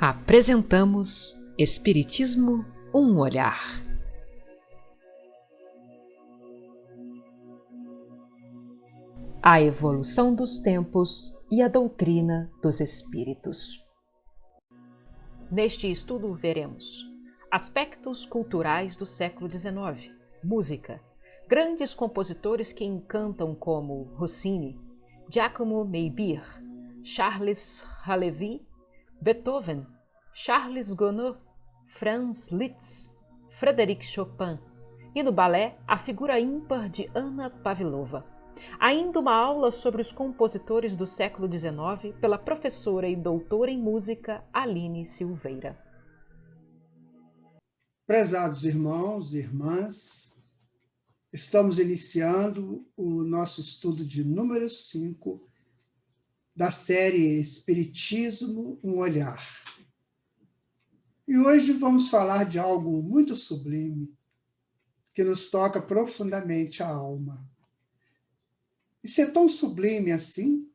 Apresentamos Espiritismo, um olhar. A evolução dos tempos e a doutrina dos espíritos. Neste estudo veremos aspectos culturais do século XIX, música, grandes compositores que encantam como Rossini, Giacomo Meyerbeer, Charles Halevy, Beethoven, Charles Gounod, Franz Liszt, Frédéric Chopin e no balé a figura ímpar de Anna Pavlova. Ainda uma aula sobre os compositores do século XIX pela professora e doutora em música Aline Silveira. Prezados irmãos e irmãs, estamos iniciando o nosso estudo de número 5 da série Espiritismo, um olhar. E hoje vamos falar de algo muito sublime, que nos toca profundamente a alma. Isso é tão sublime assim?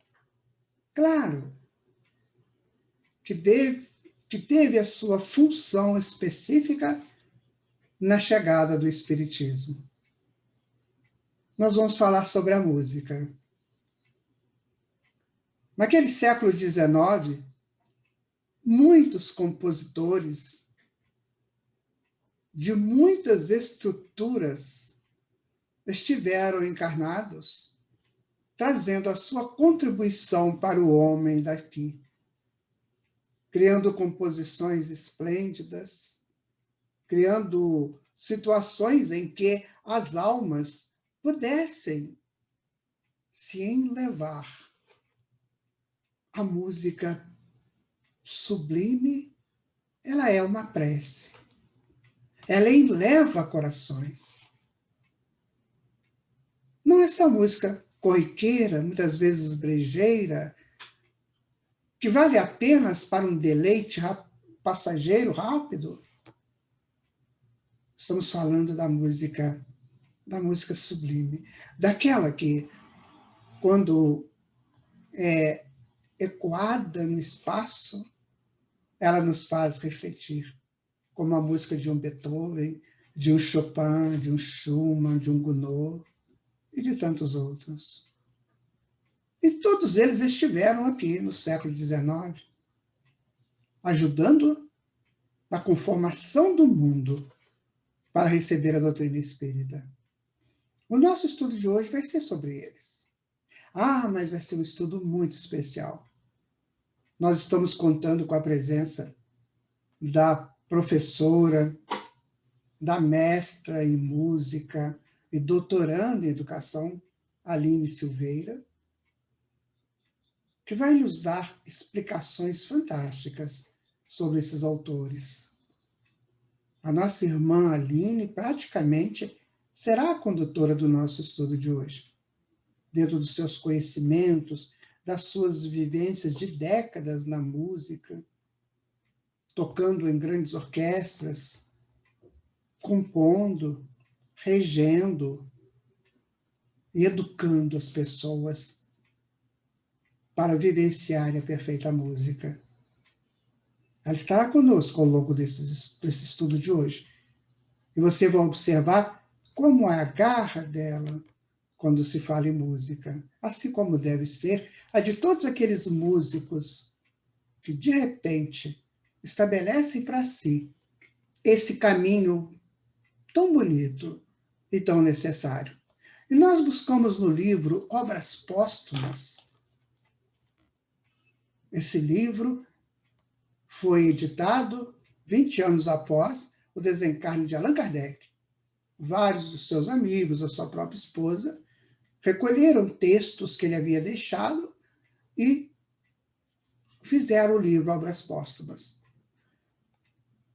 Claro, que teve a sua função específica na chegada do Espiritismo. Nós vamos falar sobre a música. Naquele século XIX, muitos compositores de muitas estruturas estiveram encarnados, trazendo a sua contribuição para o homem daqui, criando composições esplêndidas, criando situações em que as almas pudessem se enlevar. A música sublime, ela é uma prece. Ela enleva corações. Não é essa música corriqueira, muitas vezes brejeira, que vale apenas para um deleite passageiro, rápido. Estamos falando da música sublime, daquela que, quando é ecoada no espaço, ela nos faz refletir, como a música de um Beethoven, de um Chopin, de um Schumann, de um Gounod e de tantos outros. E todos eles estiveram aqui no século XIX, ajudando na conformação do mundo para receber a doutrina espírita. O nosso estudo de hoje vai ser sobre eles. Mas vai ser um estudo muito especial. Nós estamos contando com a presença da professora, da mestra em música e doutoranda em educação, Aline Silveira, que vai nos dar explicações fantásticas sobre esses autores. A nossa irmã Aline praticamente será a condutora do nosso estudo de hoje, dentro dos seus conhecimentos, das suas vivências de décadas na música, tocando em grandes orquestras, compondo, regendo e educando as pessoas para vivenciarem a perfeita música. Ela estará conosco ao longo desse estudo de hoje. E você vai observar como é a garra dela quando se fala em música, assim como deve ser a de todos aqueles músicos que, de repente, estabelecem para si esse caminho tão bonito e tão necessário. E nós buscamos no livro Obras Póstumas. Esse livro foi editado 20 anos após o desencarne de Allan Kardec. Vários dos seus amigos, a sua própria esposa, recolheram textos que ele havia deixado e fizeram o livro Obras Póstumas.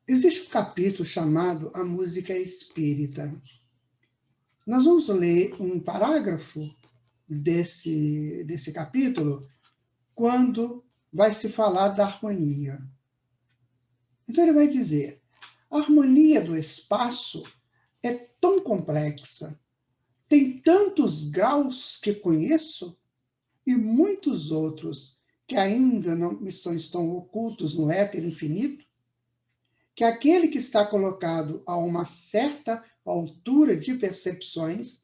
Existe um capítulo chamado A Música Espírita. Nós vamos ler um parágrafo desse capítulo quando vai se falar da harmonia. Então ele vai dizer: a harmonia do espaço é tão complexa, tem tantos graus que conheço e muitos outros que ainda não estão ocultos no éter infinito, que aquele que está colocado a uma certa altura de percepções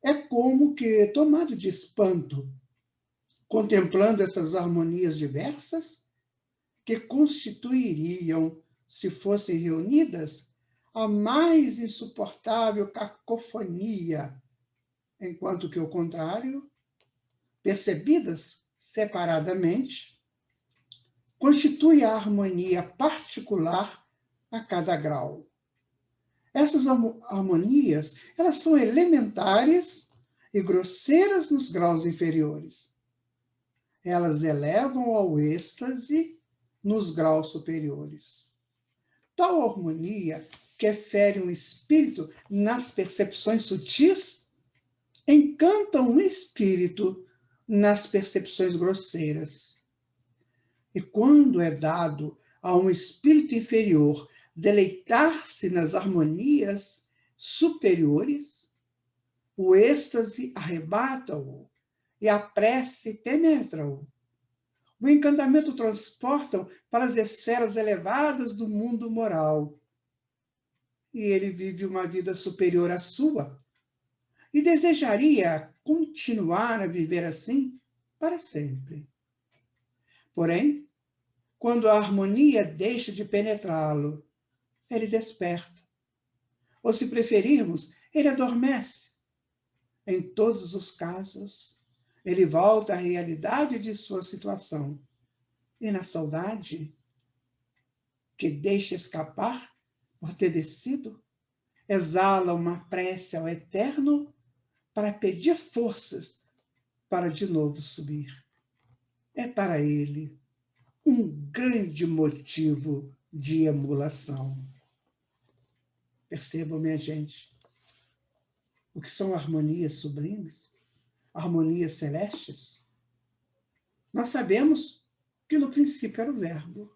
é como que tomado de espanto, contemplando essas harmonias diversas que constituiriam, se fossem reunidas, a mais insuportável cacofonia, enquanto que o contrário, percebidas separadamente, constitui a harmonia particular a cada grau. Essas harmonias, elas são elementares e grosseiras nos graus inferiores. Elas elevam ao êxtase nos graus superiores. Tal harmonia que fere um espírito nas percepções sutis, encanta um espírito nas percepções grosseiras. E quando é dado a um espírito inferior deleitar-se nas harmonias superiores, o êxtase arrebata-o e a prece penetra-o. O encantamento transporta-o para as esferas elevadas do mundo moral. E ele vive uma vida superior à sua e desejaria continuar a viver assim para sempre. Porém, quando a harmonia deixa de penetrá-lo, ele desperta. Ou, se preferirmos, ele adormece. Em todos os casos, ele volta à realidade de sua situação. E na saudade, que deixa escapar por ter descido, exala uma prece ao Eterno para pedir forças para de novo subir. É para ele um grande motivo de emulação. Percebam, minha gente, o que são harmonias sublimes, harmonias celestes? Nós sabemos que no princípio era o Verbo,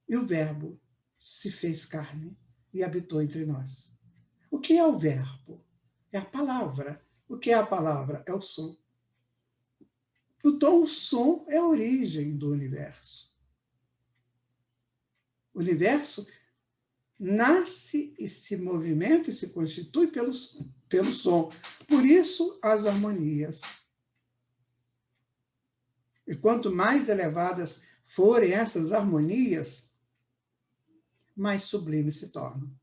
e o Verbo se fez carne e habitou entre nós. O que é o Verbo? É a palavra. O que é a palavra? É o som. Então, o som é a origem do universo. O universo nasce e se movimenta e se constitui pelo som. Por isso, as harmonias. E quanto mais elevadas forem essas harmonias, mais sublimes se tornam.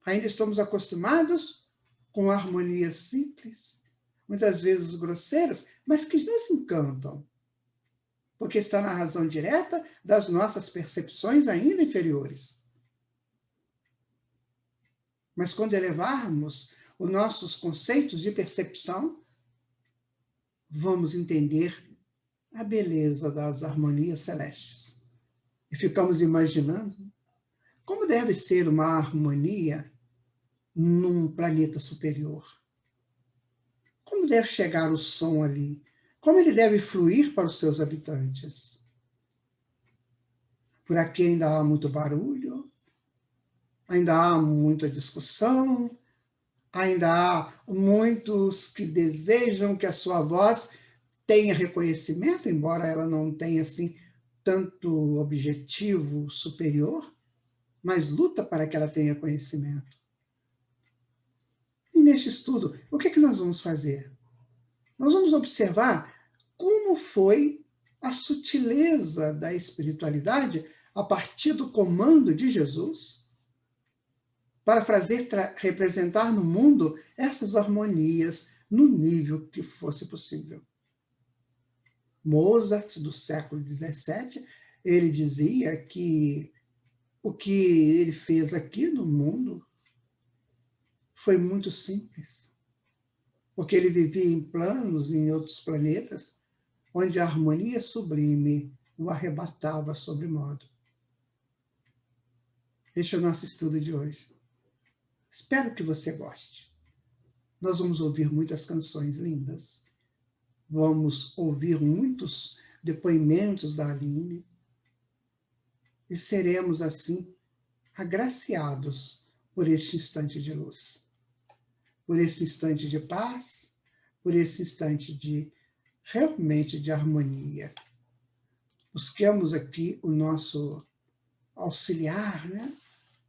Ainda estamos acostumados com harmonias simples, muitas vezes grosseiras, mas que nos encantam, porque está na razão direta das nossas percepções ainda inferiores. Mas quando elevarmos os nossos conceitos de percepção, vamos entender a beleza das harmonias celestes. E ficamos imaginando como deve ser uma harmonia num planeta superior. Como deve chegar o som ali? Como ele deve fluir para os seus habitantes? Por aqui ainda há muito barulho, ainda há muita discussão, ainda há muitos que desejam que a sua voz tenha reconhecimento, embora ela não tenha assim tanto objetivo superior, mas luta para que ela tenha conhecimento. E neste estudo, o que nós vamos fazer? Nós vamos observar como foi a sutileza da espiritualidade a partir do comando de Jesus para fazer representar no mundo essas harmonias no nível que fosse possível. Mozart, do século XVII, ele dizia que o que ele fez aqui no mundo foi muito simples, porque ele vivia em planos, em outros planetas, onde a harmonia sublime o arrebatava sobremodo. Este é o nosso estudo de hoje. Espero que você goste. Nós vamos ouvir muitas canções lindas, vamos ouvir muitos depoimentos da Aline e seremos, assim, agraciados por este instante de luz, por esse instante de paz, por esse instante de realmente de harmonia. busquemos aqui o nosso auxiliar, né?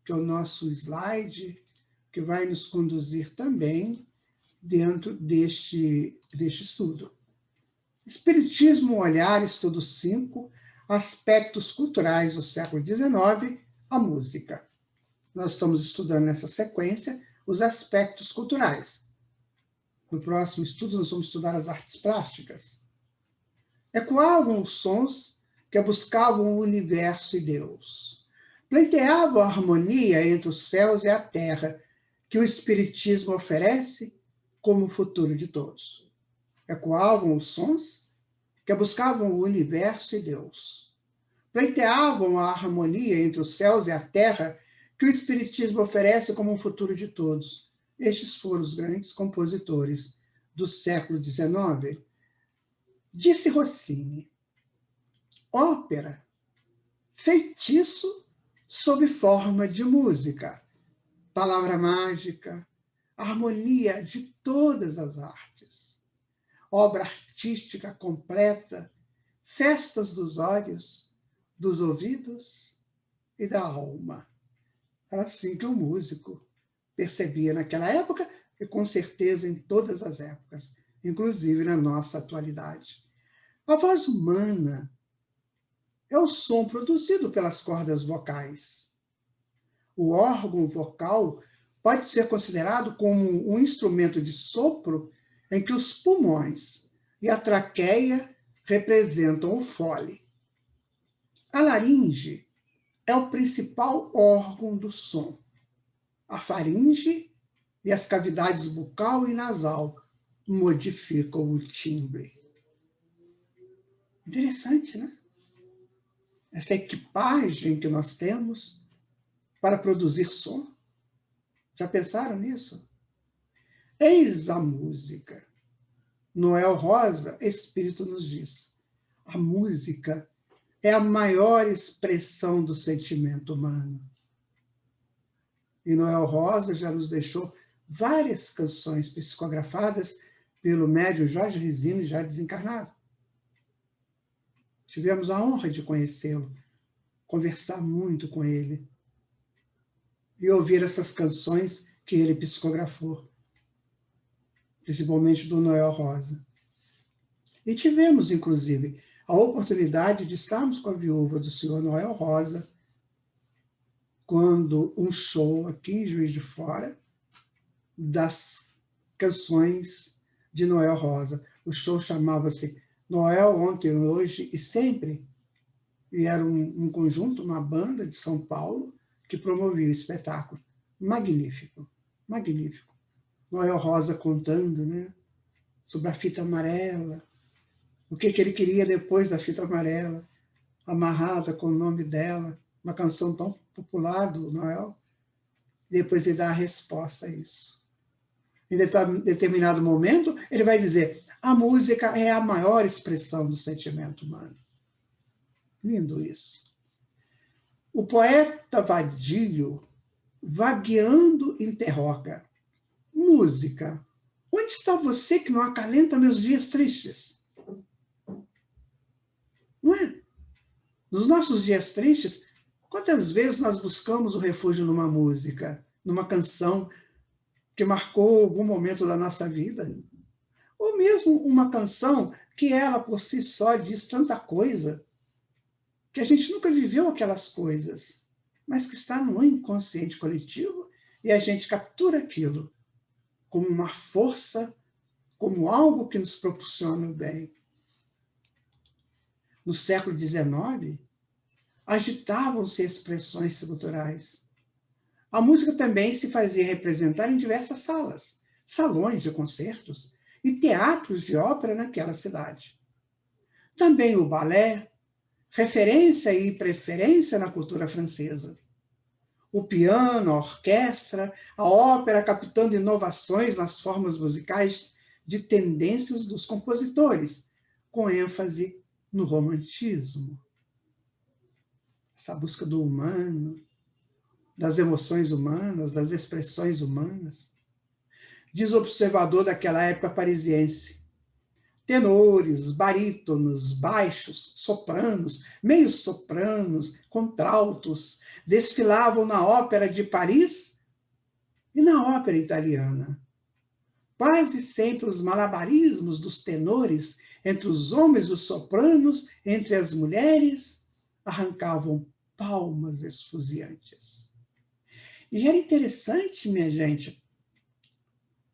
Que é o nosso slide, que vai nos conduzir também dentro deste estudo. Espiritismo, olhar, estudo 5, aspectos culturais do século XIX, a música. Nós estamos estudando nessa sequência os aspectos culturais. No próximo estudo, nós vamos estudar as artes plásticas. Ecoavam os sons que buscavam o universo e Deus. Pleiteavam a harmonia entre os céus e a terra, que o Espiritismo oferece como futuro de todos. Ecoavam os sons que buscavam o universo e Deus. Pleiteavam a harmonia entre os céus e a terra, que o Espiritismo oferece como um futuro de todos. Estes foram os grandes compositores do século XIX. Disse Rossini: ópera, feitiço sob forma de música, palavra mágica, harmonia de todas as artes, obra artística completa, festas dos olhos, dos ouvidos e da alma. Era assim que o músico percebia naquela época e com certeza em todas as épocas, inclusive na nossa atualidade. A voz humana é o som produzido pelas cordas vocais. O órgão vocal pode ser considerado como um instrumento de sopro em que os pulmões e a traqueia representam o fole. A laringe é o principal órgão do som. A faringe e as cavidades bucal e nasal modificam o timbre. Interessante, né? Essa equipagem que nós temos para produzir som. Já pensaram nisso? Eis a música. Noel Rosa, Espírito, nos diz: a música é a maior expressão do sentimento humano. E Noel Rosa já nos deixou várias canções psicografadas pelo médium Jorge Risini, já desencarnado. Tivemos a honra de conhecê-lo, conversar muito com ele e ouvir essas canções que ele psicografou, principalmente do Noel Rosa. E tivemos, inclusive, a oportunidade de estarmos com a viúva do senhor Noel Rosa, quando um show aqui em Juiz de Fora, das canções de Noel Rosa. O show chamava-se Noel, Ontem, Hoje e Sempre, e era um conjunto, uma banda de São Paulo, que promovia o espetáculo. Magnífico, magnífico. Noel Rosa contando, né, sobre a fita amarela, o que ele queria depois da fita amarela, amarrada com o nome dela, uma canção tão popular do Noel. Depois ele dá a resposta a isso. Em determinado momento, ele vai dizer: a música é a maior expressão do sentimento humano. Lindo isso. O poeta vadio, vagueando, interroga: música, onde está você que não acalenta meus dias tristes? Não é? Nos nossos dias tristes, quantas vezes nós buscamos o refúgio numa música, numa canção que marcou algum momento da nossa vida? Ou mesmo uma canção que ela por si só diz tanta coisa, que a gente nunca viveu aquelas coisas, mas que está no inconsciente coletivo e a gente captura aquilo como uma força, como algo que nos proporciona o bem. No século XIX, agitavam-se expressões culturais. A música também se fazia representar em diversas salas, salões de concertos e teatros de ópera naquela cidade. Também o balé, referência e preferência na cultura francesa. O piano, a orquestra, a ópera captando inovações nas formas musicais de tendências dos compositores, com ênfase no romantismo. Essa busca do humano, das emoções humanas, das expressões humanas. Diz o observador daquela época parisiense: tenores, barítonos, baixos, sopranos, meios sopranos, contraltos, desfilavam na ópera de Paris e na ópera italiana. Quase sempre os malabarismos dos tenores entre os homens e os sopranos, entre as mulheres, arrancavam palmas esfuziantes. E era interessante, minha gente,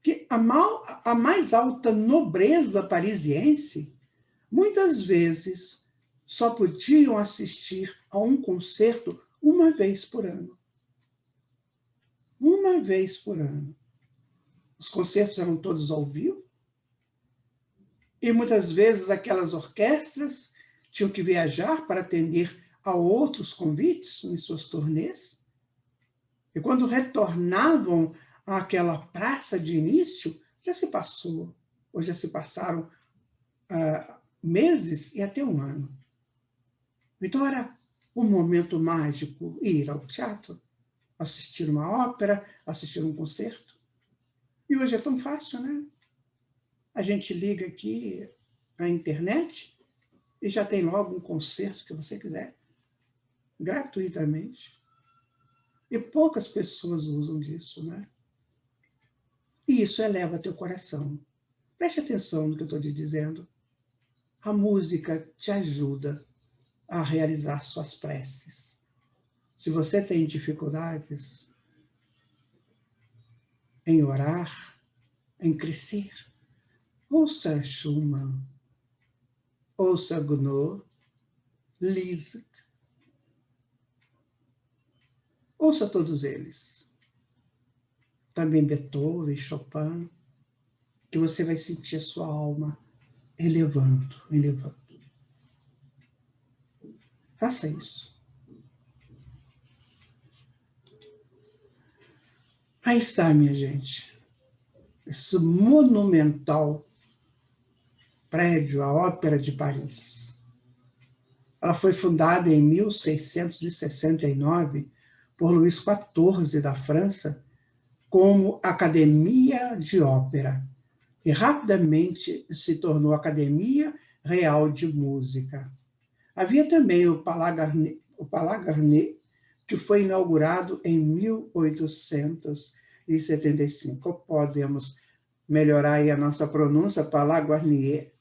que a mais alta nobreza parisiense muitas vezes só podiam assistir a um concerto uma vez por ano. Uma vez por ano. Os concertos eram todos ao vivo, e muitas vezes aquelas orquestras tinham que viajar para atender a outros convites em suas turnês. E quando retornavam àquela praça de início, já se passou, ou já se passaram meses e até um ano. Então era um momento mágico ir ao teatro, assistir uma ópera, assistir um concerto. E hoje é tão fácil, né? A gente liga aqui a internet e já tem logo um concerto que você quiser, gratuitamente. E poucas pessoas usam disso, né? E isso eleva teu coração. Preste atenção no que eu estou te dizendo. A música te ajuda a realizar suas preces. Se você tem dificuldades em orar, em crescer, ouça Schumann, ouça Gounod, Liszt, ouça todos eles. Também Beethoven, Chopin, que você vai sentir a sua alma elevando, elevando. Faça isso. Aí está, minha gente. Esse monumental prédio, a Ópera de Paris. Ela foi fundada em 1669 por Luís XIV da França como Academia de Ópera e rapidamente se tornou Academia Real de Música. Havia também o Palais Garnier, que foi inaugurado em 1875. Podemos melhorar aí a nossa pronúncia, Palais Garnier,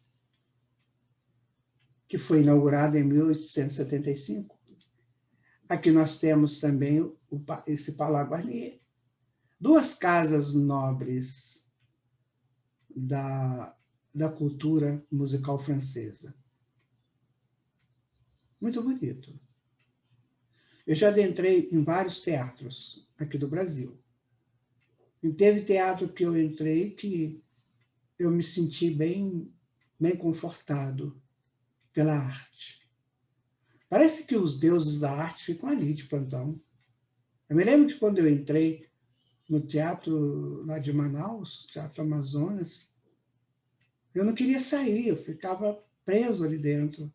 que foi inaugurado em 1875. Aqui nós temos também esse Palais Garnier. Duas casas nobres da cultura musical francesa. Muito bonito. Eu já adentrei em vários teatros aqui do Brasil. E teve teatro que eu entrei que eu me senti bem confortado pela arte. Parece que os deuses da arte ficam ali de plantão. Eu me lembro que quando eu entrei no teatro lá de Manaus, Teatro Amazonas, eu não queria sair, eu ficava preso ali dentro. Eu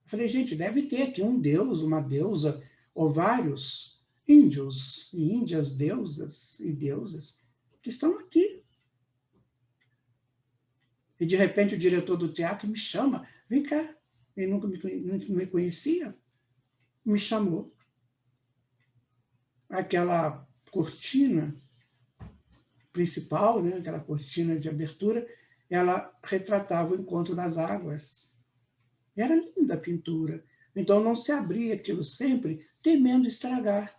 falei, gente, deve ter aqui um deus, uma deusa, ou vários índios e índias, deusas e deusas, que estão aqui. E, de repente, o diretor do teatro me chama, vem cá. Ele nunca me conhecia, me chamou. Aquela cortina principal, né, aquela cortina de abertura, ela retratava o encontro das águas. Era linda a pintura. Então, não se abria aquilo sempre, temendo estragar.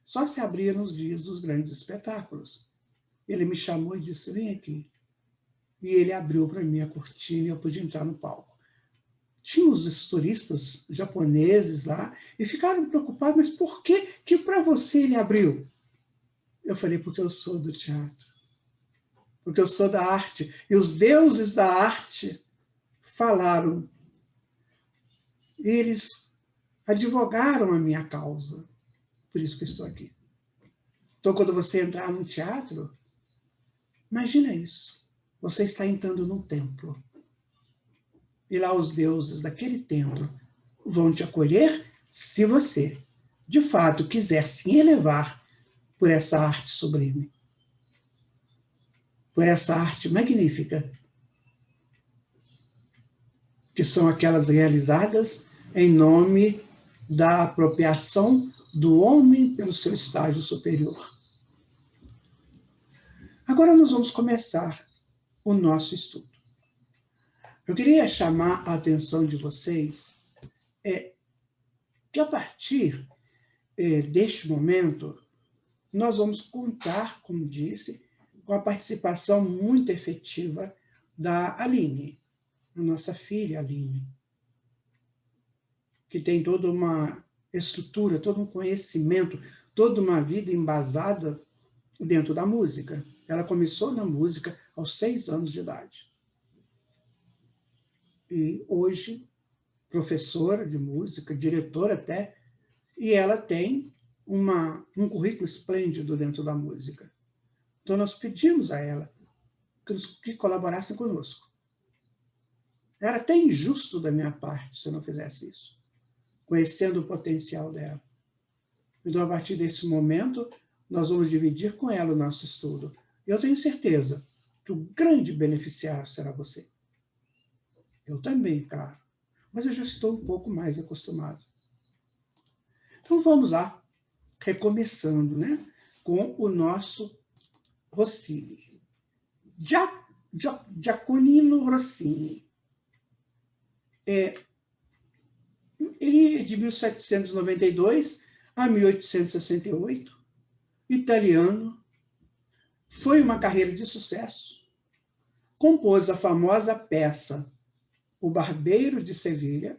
Só se abria nos dias dos grandes espetáculos. Ele me chamou e disse, vem aqui. E ele abriu para mim a cortina e eu pude entrar no palco. Tinha os turistas japoneses lá e ficaram preocupados, mas por que para você ele abriu? Eu falei, porque eu sou do teatro. Porque eu sou da arte. E os deuses da arte falaram. Eles advogaram a minha causa. Por isso que eu estou aqui. Então, quando você entrar num teatro, imagina isso. Você está entrando num templo. E lá os deuses daquele templo vão te acolher se você, de fato, quiser se elevar por essa arte sublime. Por essa arte magnífica que são aquelas realizadas em nome da apropriação do homem pelo seu estágio superior. Agora nós vamos começar o nosso estudo. Eu queria chamar a atenção de vocês que a partir deste momento nós vamos contar, como disse, com a participação muito efetiva da Aline, a nossa filha Aline, que tem toda uma estrutura, todo um conhecimento, toda uma vida embasada dentro da música. Ela começou na música aos 6 anos de idade. E hoje, professora de música, diretora até, e ela tem um currículo esplêndido dentro da música. Então, nós pedimos a ela que colaborasse conosco. Era até injusto da minha parte se eu não fizesse isso, conhecendo o potencial dela. Então, a partir desse momento, nós vamos dividir com ela o nosso estudo. Eu tenho certeza que o grande beneficiário será você. Eu também, claro. Mas eu já estou um pouco mais acostumado. Então, vamos lá, recomeçando, né, com o nosso Rossini. Giacomino Rossini. Ele é de 1792 a 1868, italiano, foi uma carreira de sucesso. Compôs a famosa peça O Barbeiro de Sevilha,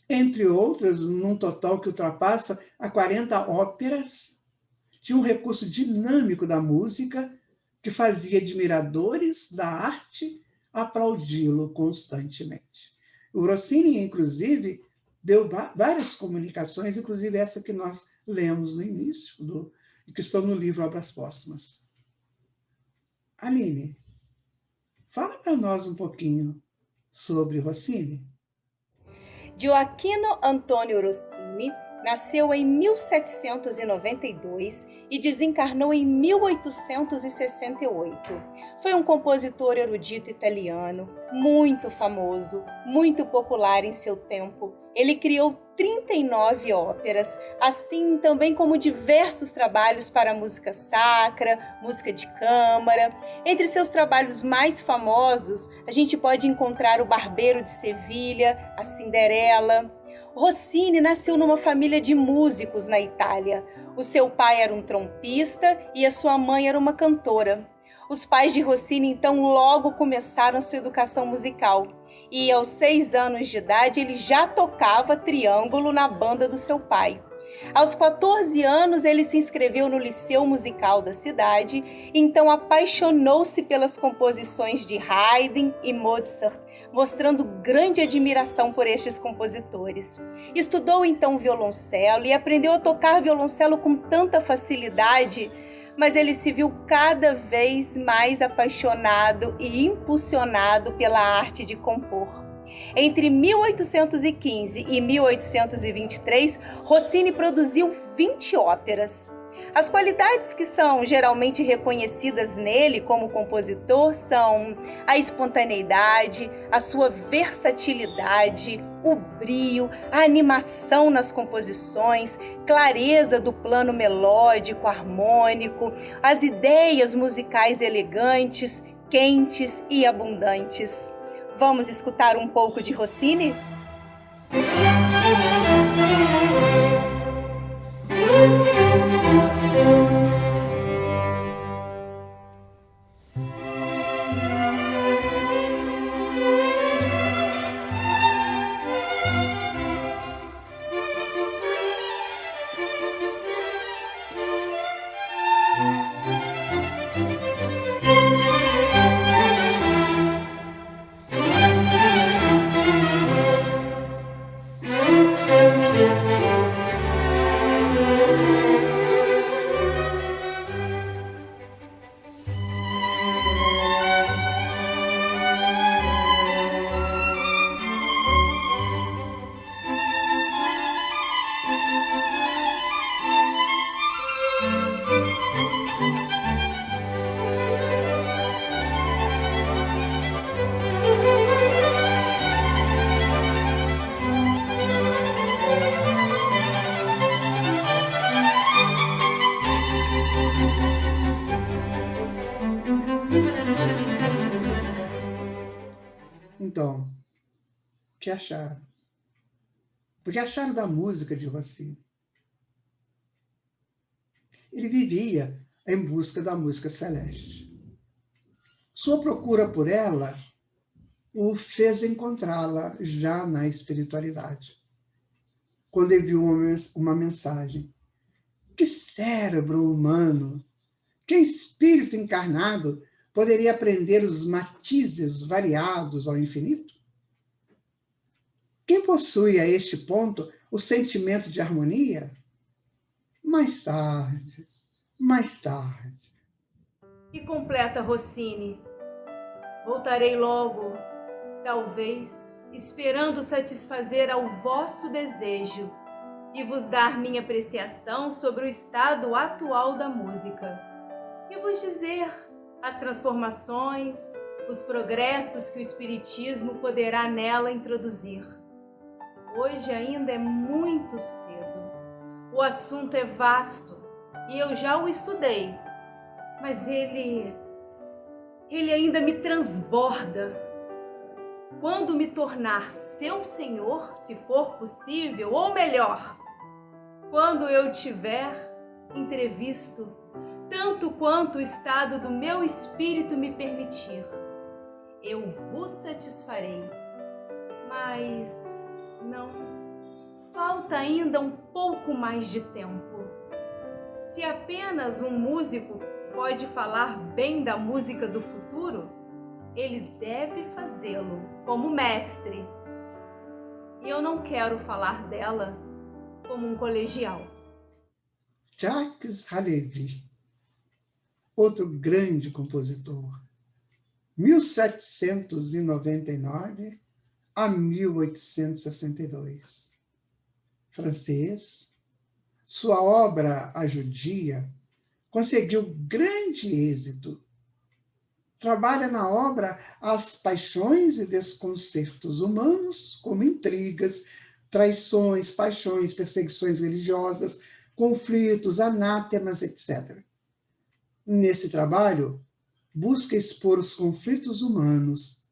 entre outras, num total que ultrapassa a 40 óperas, de um recurso dinâmico da música que fazia admiradores da arte aplaudi-lo constantemente. O Rossini, inclusive, deu várias comunicações, inclusive essa que nós lemos no início, que estão no livro Obras Póstumas. Aline, fala para nós um pouquinho sobre Rossini. Gioacchino Antonio Rossini nasceu em 1792 e desencarnou em 1868. Foi um compositor erudito italiano, muito famoso, muito popular em seu tempo. Ele criou 39 óperas, assim também como diversos trabalhos para música sacra, música de câmara. Entre seus trabalhos mais famosos, a gente pode encontrar O Barbeiro de Sevilha, A Cinderela. Rossini nasceu numa família de músicos na Itália. O seu pai era um trompista e a sua mãe era uma cantora. Os pais de Rossini, então, logo começaram sua educação musical. E aos 6 anos de idade, ele já tocava triângulo na banda do seu pai. Aos 14 anos, ele se inscreveu no Liceu Musical da cidade, e então apaixonou-se pelas composições de Haydn e Mozart, mostrando grande admiração por estes compositores. Estudou então violoncelo e aprendeu a tocar violoncelo com tanta facilidade, mas ele se viu cada vez mais apaixonado e impulsionado pela arte de compor. Entre 1815 e 1823, Rossini produziu 20 óperas. As qualidades que são geralmente reconhecidas nele como compositor são a espontaneidade, a sua versatilidade, o brio, a animação nas composições, clareza do plano melódico, harmônico, as ideias musicais elegantes, quentes e abundantes. Vamos escutar um pouco de Rossini? que acharam. Porque acharam da música de Rossini. Ele vivia em busca da música celeste. Sua procura por ela o fez encontrá-la já na espiritualidade. Quando ele viu uma mensagem: que cérebro humano, que espírito encarnado poderia aprender os matizes variados ao infinito? Quem possui a este ponto o sentimento de harmonia? Mais tarde, mais tarde. E completa Rossini: voltarei logo, talvez, esperando satisfazer ao vosso desejo e vos dar minha apreciação sobre o estado atual da música, e vos dizer as transformações, os progressos que o Espiritismo poderá nela introduzir. Hoje ainda é muito cedo. O assunto é vasto e eu já o estudei, mas ele ainda me transborda. Quando me tornar seu senhor, se for possível, ou melhor, quando eu tiver entrevisto tanto quanto o estado do meu espírito me permitir, eu vos satisfarei. Mas não, falta ainda um pouco mais de tempo. Se apenas um músico pode falar bem da música do futuro, ele deve fazê-lo como mestre. E eu não quero falar dela como um colegial. Jacques Halevi, outro grande compositor, 1799 a 1862. Francês, sua obra A Judia conseguiu grande êxito. Trabalha na obra as paixões e desconcertos humanos, como intrigas, traições, paixões, perseguições religiosas, conflitos, anátemas, etc. Nesse trabalho, busca expor os conflitos humanos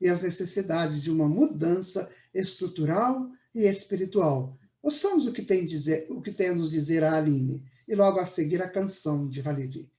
e as necessidades de uma mudança estrutural e espiritual. Ouçamos o que tem a nos dizer a Aline, e logo a seguir a canção de Halevi.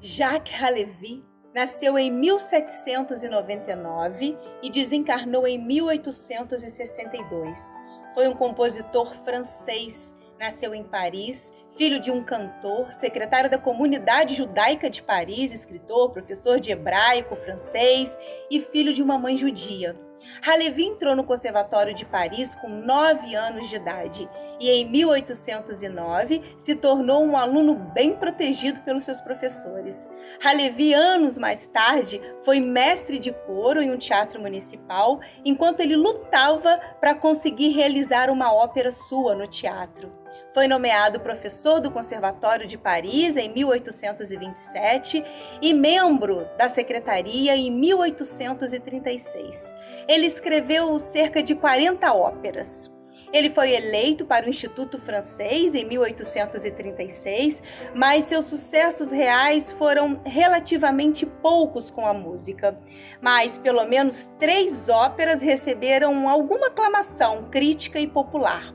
Jacques Halevi nasceu em 1799 e desencarnou em 1862. Foi um compositor francês. Nasceu em Paris, filho de um cantor, secretário da comunidade judaica de Paris, escritor, professor de hebraico, francês e filho de uma mãe judia. Halevi entrou no Conservatório de Paris com 9 anos de idade e, em 1809, se tornou um aluno bem protegido pelos seus professores. Halevi, anos mais tarde, foi mestre de coro em um teatro municipal, enquanto ele lutava para conseguir realizar uma ópera sua no teatro. Foi nomeado professor do Conservatório de Paris em 1827 e membro da secretaria em 1836. Ele escreveu cerca de 40 óperas. Ele foi eleito para o Instituto Francês em 1836, mas seus sucessos reais foram relativamente poucos com a música. Mas pelo menos 3 óperas receberam alguma aclamação crítica e popular.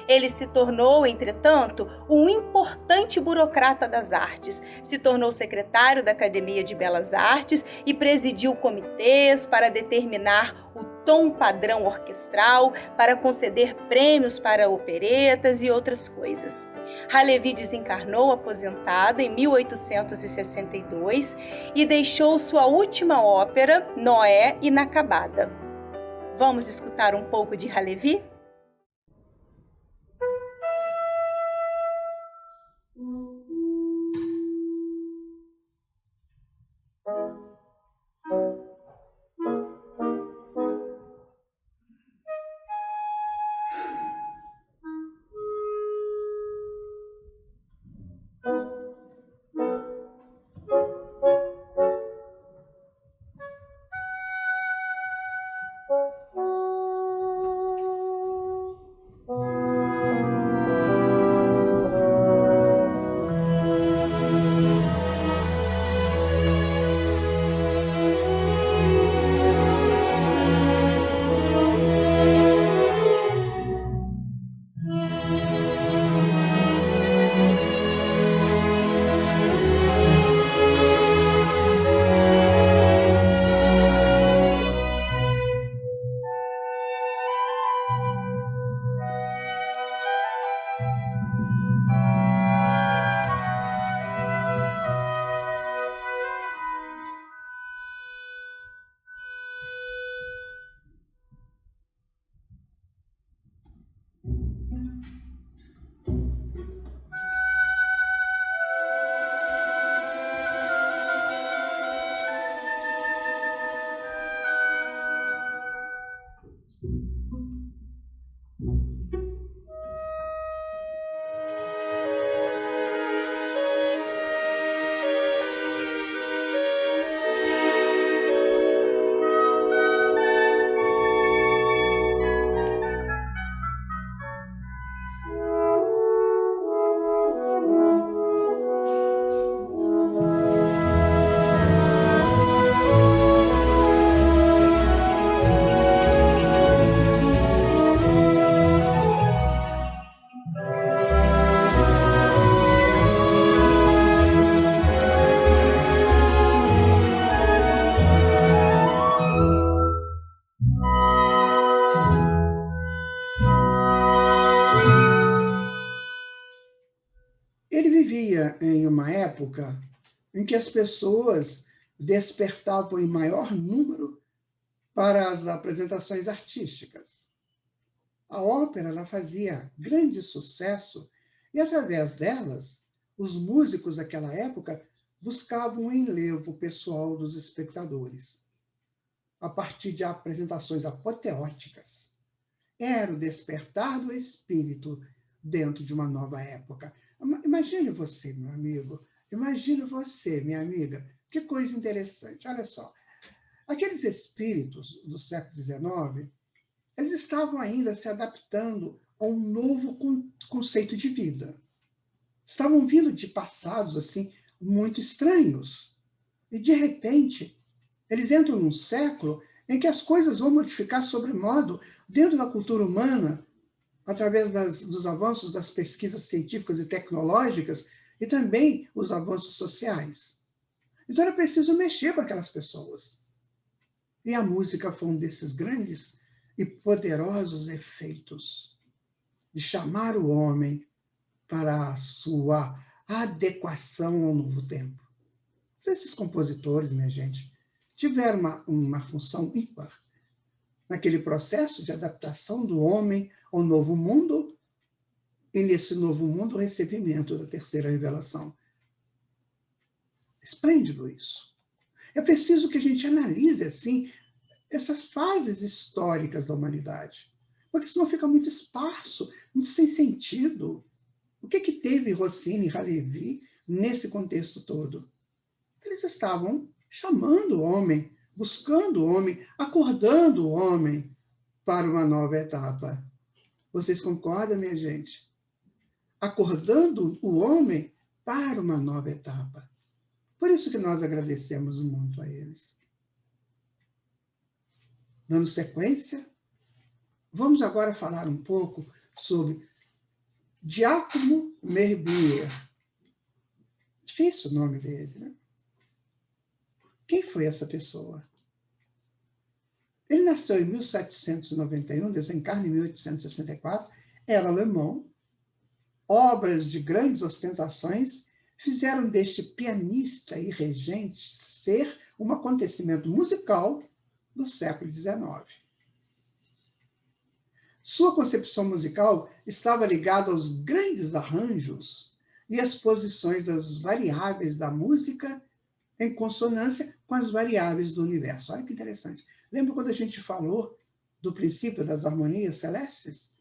Ele se tornou, entretanto, um importante burocrata das artes. Se tornou secretário da Academia de Belas Artes e presidiu comitês para determinar o tom padrão orquestral, para conceder prêmios para operetas e outras coisas. Halevi desencarnou aposentado em 1862 e deixou sua última ópera, Noé, inacabada. Vamos escutar um pouco de Halevi? vivia em uma época em que as pessoas despertavam em maior número para as apresentações artísticas. A ópera ela fazia grande sucesso e, através delas, os músicos daquela época buscavam o enlevo pessoal dos espectadores, a partir de apresentações apoteóticas. Era o despertar do espírito dentro de uma nova época. Imagine você, meu amigo, imagine você, minha amiga, que coisa interessante. Olha só, aqueles espíritos do século XIX, eles estavam ainda se adaptando a um novo conceito de vida. Estavam vindo de passados assim muito estranhos. E, de repente, eles entram num século em que as coisas vão modificar sobremodo dentro da cultura humana, através dos avanços das pesquisas científicas e tecnológicas e também os avanços sociais. Então, era preciso mexer com aquelas pessoas. E a música foi um desses grandes e poderosos efeitos de chamar o homem para a sua adequação ao novo tempo. Esses compositores, minha gente, tiveram uma função ímpar naquele processo de adaptação do homem ao novo mundo e, nesse novo mundo, o recebimento da terceira revelação. Esplêndido isso. É preciso que a gente analise, assim, essas fases históricas da humanidade, porque senão fica muito esparso, muito sem sentido. O que teve Rossini e Halévy nesse contexto todo? Eles estavam chamando o homem, buscando o homem, acordando o homem para uma nova etapa. Vocês concordam, minha gente? Acordando o homem para uma nova etapa. Por isso que nós agradecemos muito a eles. Dando sequência, vamos agora falar um pouco sobre Giacomo Meyerbeer. Difícil o nome dele, né? Quem foi essa pessoa? Ele nasceu em 1791, desencarna em 1864, era alemão. Obras de grandes ostentações fizeram deste pianista e regente ser um acontecimento musical do século XIX. Sua concepção musical estava ligada aos grandes arranjos e às posições das variáveis da música em consonância com as variáveis do universo. Olha que interessante. Lembra quando a gente falou do princípio das harmonias celestes?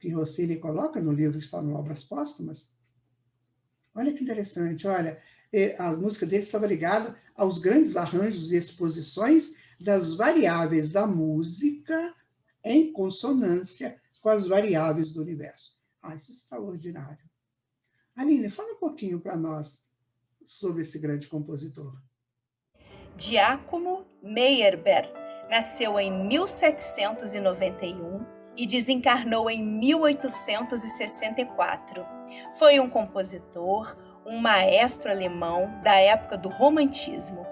Que Rossini coloca no livro que está no Obras Póstumas? Olha que interessante. Olha, a música dele estava ligada aos grandes arranjos e exposições das variáveis da música em consonância com as variáveis do universo. Isso é extraordinário. Aline, fala um pouquinho para nós sobre esse grande compositor. Giacomo Meyerbeer nasceu em 1791 e desencarnou em 1864. Foi um compositor, um maestro alemão da época do Romantismo.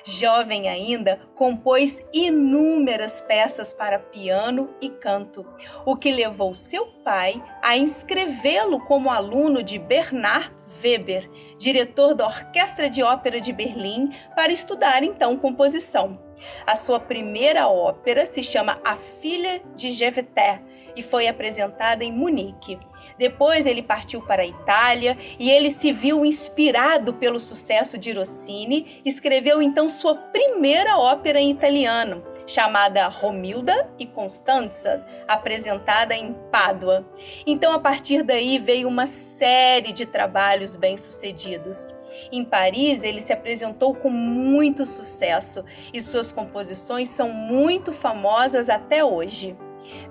Jovem ainda, compôs inúmeras peças para piano e canto, o que levou seu pai a inscrevê-lo como aluno de Bernhard Weber, diretor da Orquestra de Ópera de Berlim, para estudar então composição. A sua primeira ópera se chama A Filha de Jefté e foi apresentada em Munique. Depois ele partiu para a Itália e ele se viu inspirado pelo sucesso de Rossini, escreveu então sua primeira ópera em italiano, chamada Romilda e Constanza, apresentada em Pádua. Então, a partir daí, veio uma série de trabalhos bem-sucedidos. Em Paris, ele se apresentou com muito sucesso e suas composições são muito famosas até hoje.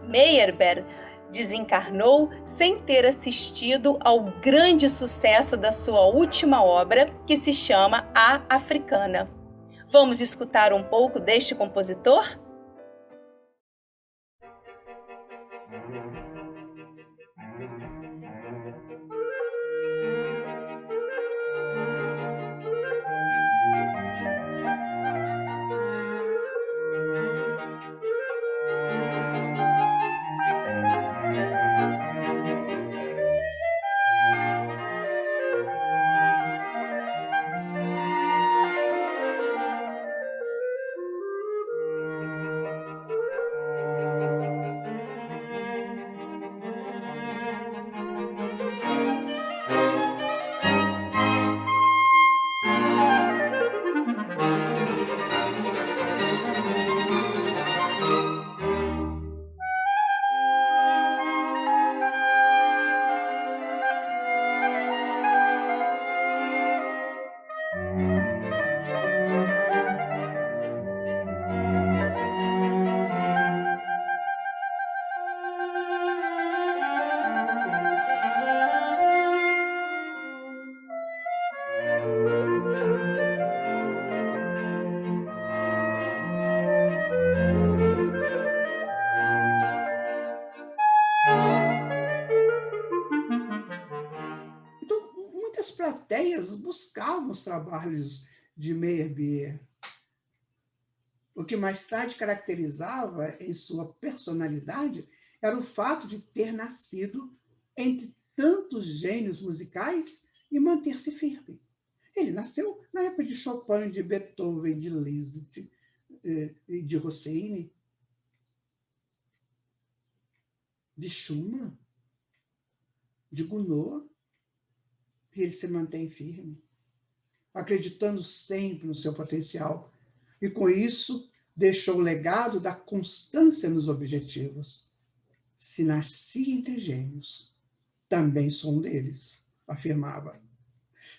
Meyerbeer desencarnou sem ter assistido ao grande sucesso da sua última obra, que se chama A Africana. Vamos escutar um pouco deste compositor? plateias buscavam os trabalhos de Meyerbeer. O que mais tarde caracterizava em sua personalidade era o fato de ter nascido entre tantos gênios musicais e manter-se firme. Ele nasceu na época de Chopin, de Beethoven, de Liszt e de Rossini, de Schumann, de Gounod, e ele se mantém firme, acreditando sempre no seu potencial. E, com isso, deixou o legado da constância nos objetivos. Se nasci entre gênios, também sou um deles, afirmava.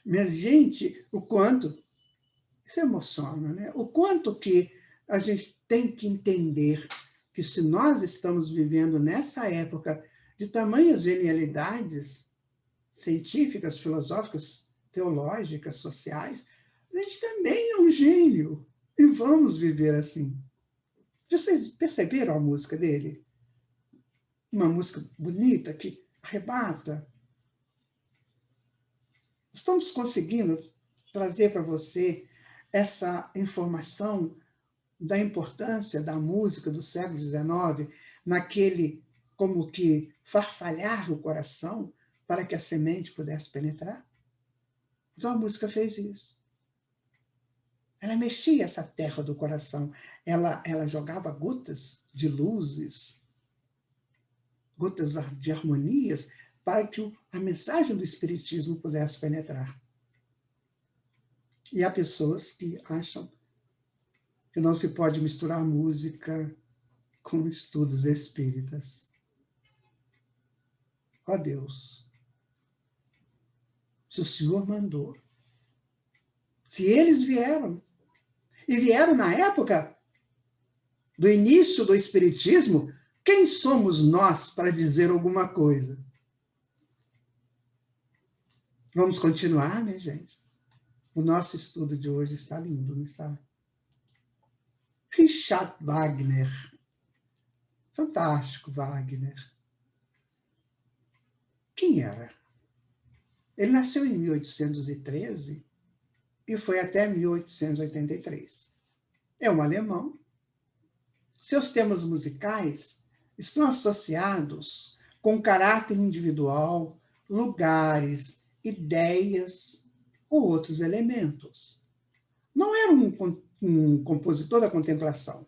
Mas, gente, o quanto... Isso emociona, né? O quanto que a gente tem que entender que se nós estamos vivendo nessa época de tamanhas genialidades científicas, filosóficas, teológicas, sociais, a gente também é um gênio. E vamos viver assim. Vocês perceberam a música dele? Uma música bonita que arrebata. Estamos conseguindo trazer para você essa informação da importância da música do século XIX naquele, como que, farfalhar o coração para que a semente pudesse penetrar? Então a música fez isso. Ela mexia essa terra do coração. Ela jogava gotas de luzes, gotas de harmonias, para que a mensagem do Espiritismo pudesse penetrar. E há pessoas que acham que não se pode misturar música com estudos espíritas. Ó Deus, se o Senhor mandou, se eles vieram, e vieram na época do início do Espiritismo, quem somos nós para dizer alguma coisa? Vamos continuar, né, gente? O nosso estudo de hoje está lindo, não está? Richard Wagner. Fantástico, Wagner. Quem era? Ele nasceu em 1813 e foi até 1883. É um alemão. Seus temas musicais estão associados com caráter individual, lugares, ideias ou outros elementos. Não era um compositor da contemplação.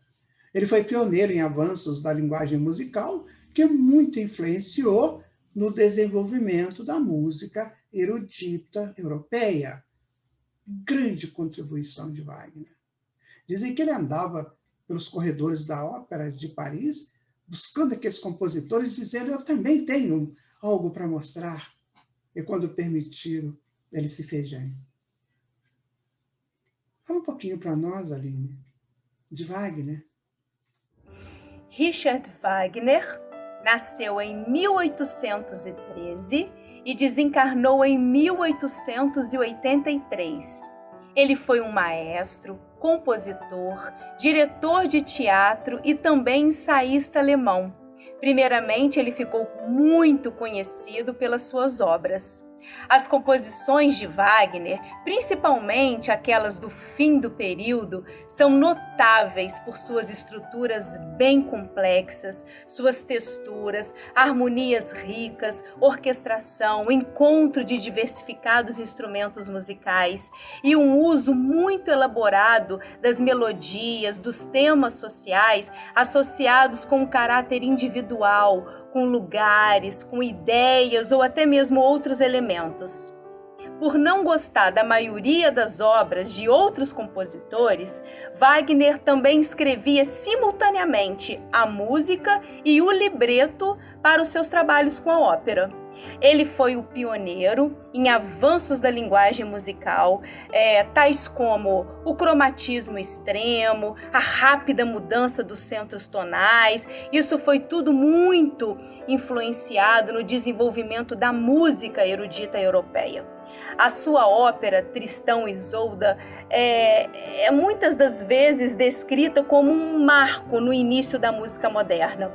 Ele foi pioneiro em avanços da linguagem musical, que muito influenciou no desenvolvimento da música erudita europeia. Grande contribuição de Wagner. Dizem que ele andava pelos corredores da ópera de Paris, buscando aqueles compositores, dizendo: eu também tenho algo para mostrar. E quando permitiram, ele se fez gênio. Fala um pouquinho para nós, Aline, de Wagner. Richard Wagner nasceu em 1813 e desencarnou em 1883. Ele foi um maestro, compositor, diretor de teatro e também ensaísta alemão. Primeiramente, ele ficou muito conhecido pelas suas obras. As composições de Wagner, principalmente aquelas do fim do período, são notáveis por suas estruturas bem complexas, suas texturas, harmonias ricas, orquestração, encontro de diversificados instrumentos musicais e um uso muito elaborado das melodias, dos temas sociais associados com o caráter individual, com lugares, com ideias ou até mesmo outros elementos. Por não gostar da maioria das obras de outros compositores, Wagner também escrevia simultaneamente a música e o libreto para os seus trabalhos com a ópera. Ele foi o pioneiro em avanços da linguagem musical, tais como o cromatismo extremo, a rápida mudança dos centros tonais. Isso foi tudo muito influenciado no desenvolvimento da música erudita europeia. A sua ópera, Tristão e Isolda, é muitas das vezes descrita como um marco no início da música moderna.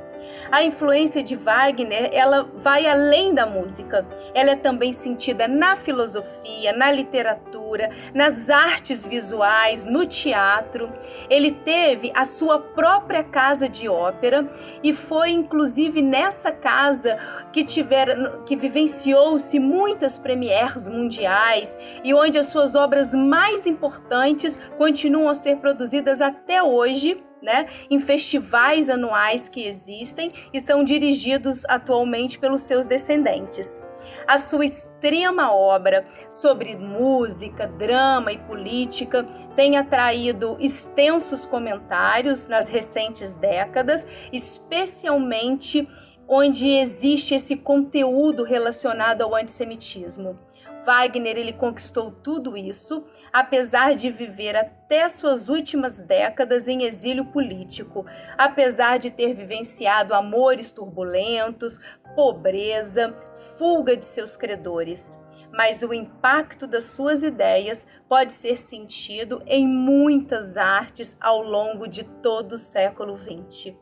A influência de Wagner, ela vai além da música. Ela é também sentida na filosofia, na literatura, nas artes visuais, no teatro. Ele teve a sua própria casa de ópera e foi inclusive nessa casa que vivenciou-se muitas premieres mundiais e onde as suas obras mais importantes continuam a ser produzidas até hoje, né, em festivais anuais que existem e são dirigidos atualmente pelos seus descendentes. A sua extrema obra sobre música, drama e política tem atraído extensos comentários nas recentes décadas, especialmente onde existe esse conteúdo relacionado ao antissemitismo. Wagner, ele conquistou tudo isso, apesar de viver até suas últimas décadas em exílio político, apesar de ter vivenciado amores turbulentos, pobreza, fuga de seus credores. Mas o impacto das suas ideias pode ser sentido em muitas artes ao longo de todo o século XX.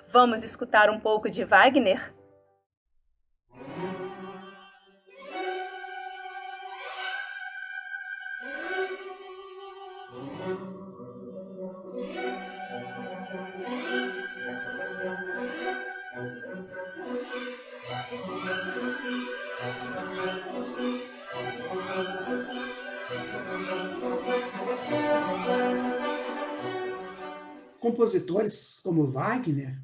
Vamos escutar um pouco de Wagner? Compositores como Wagner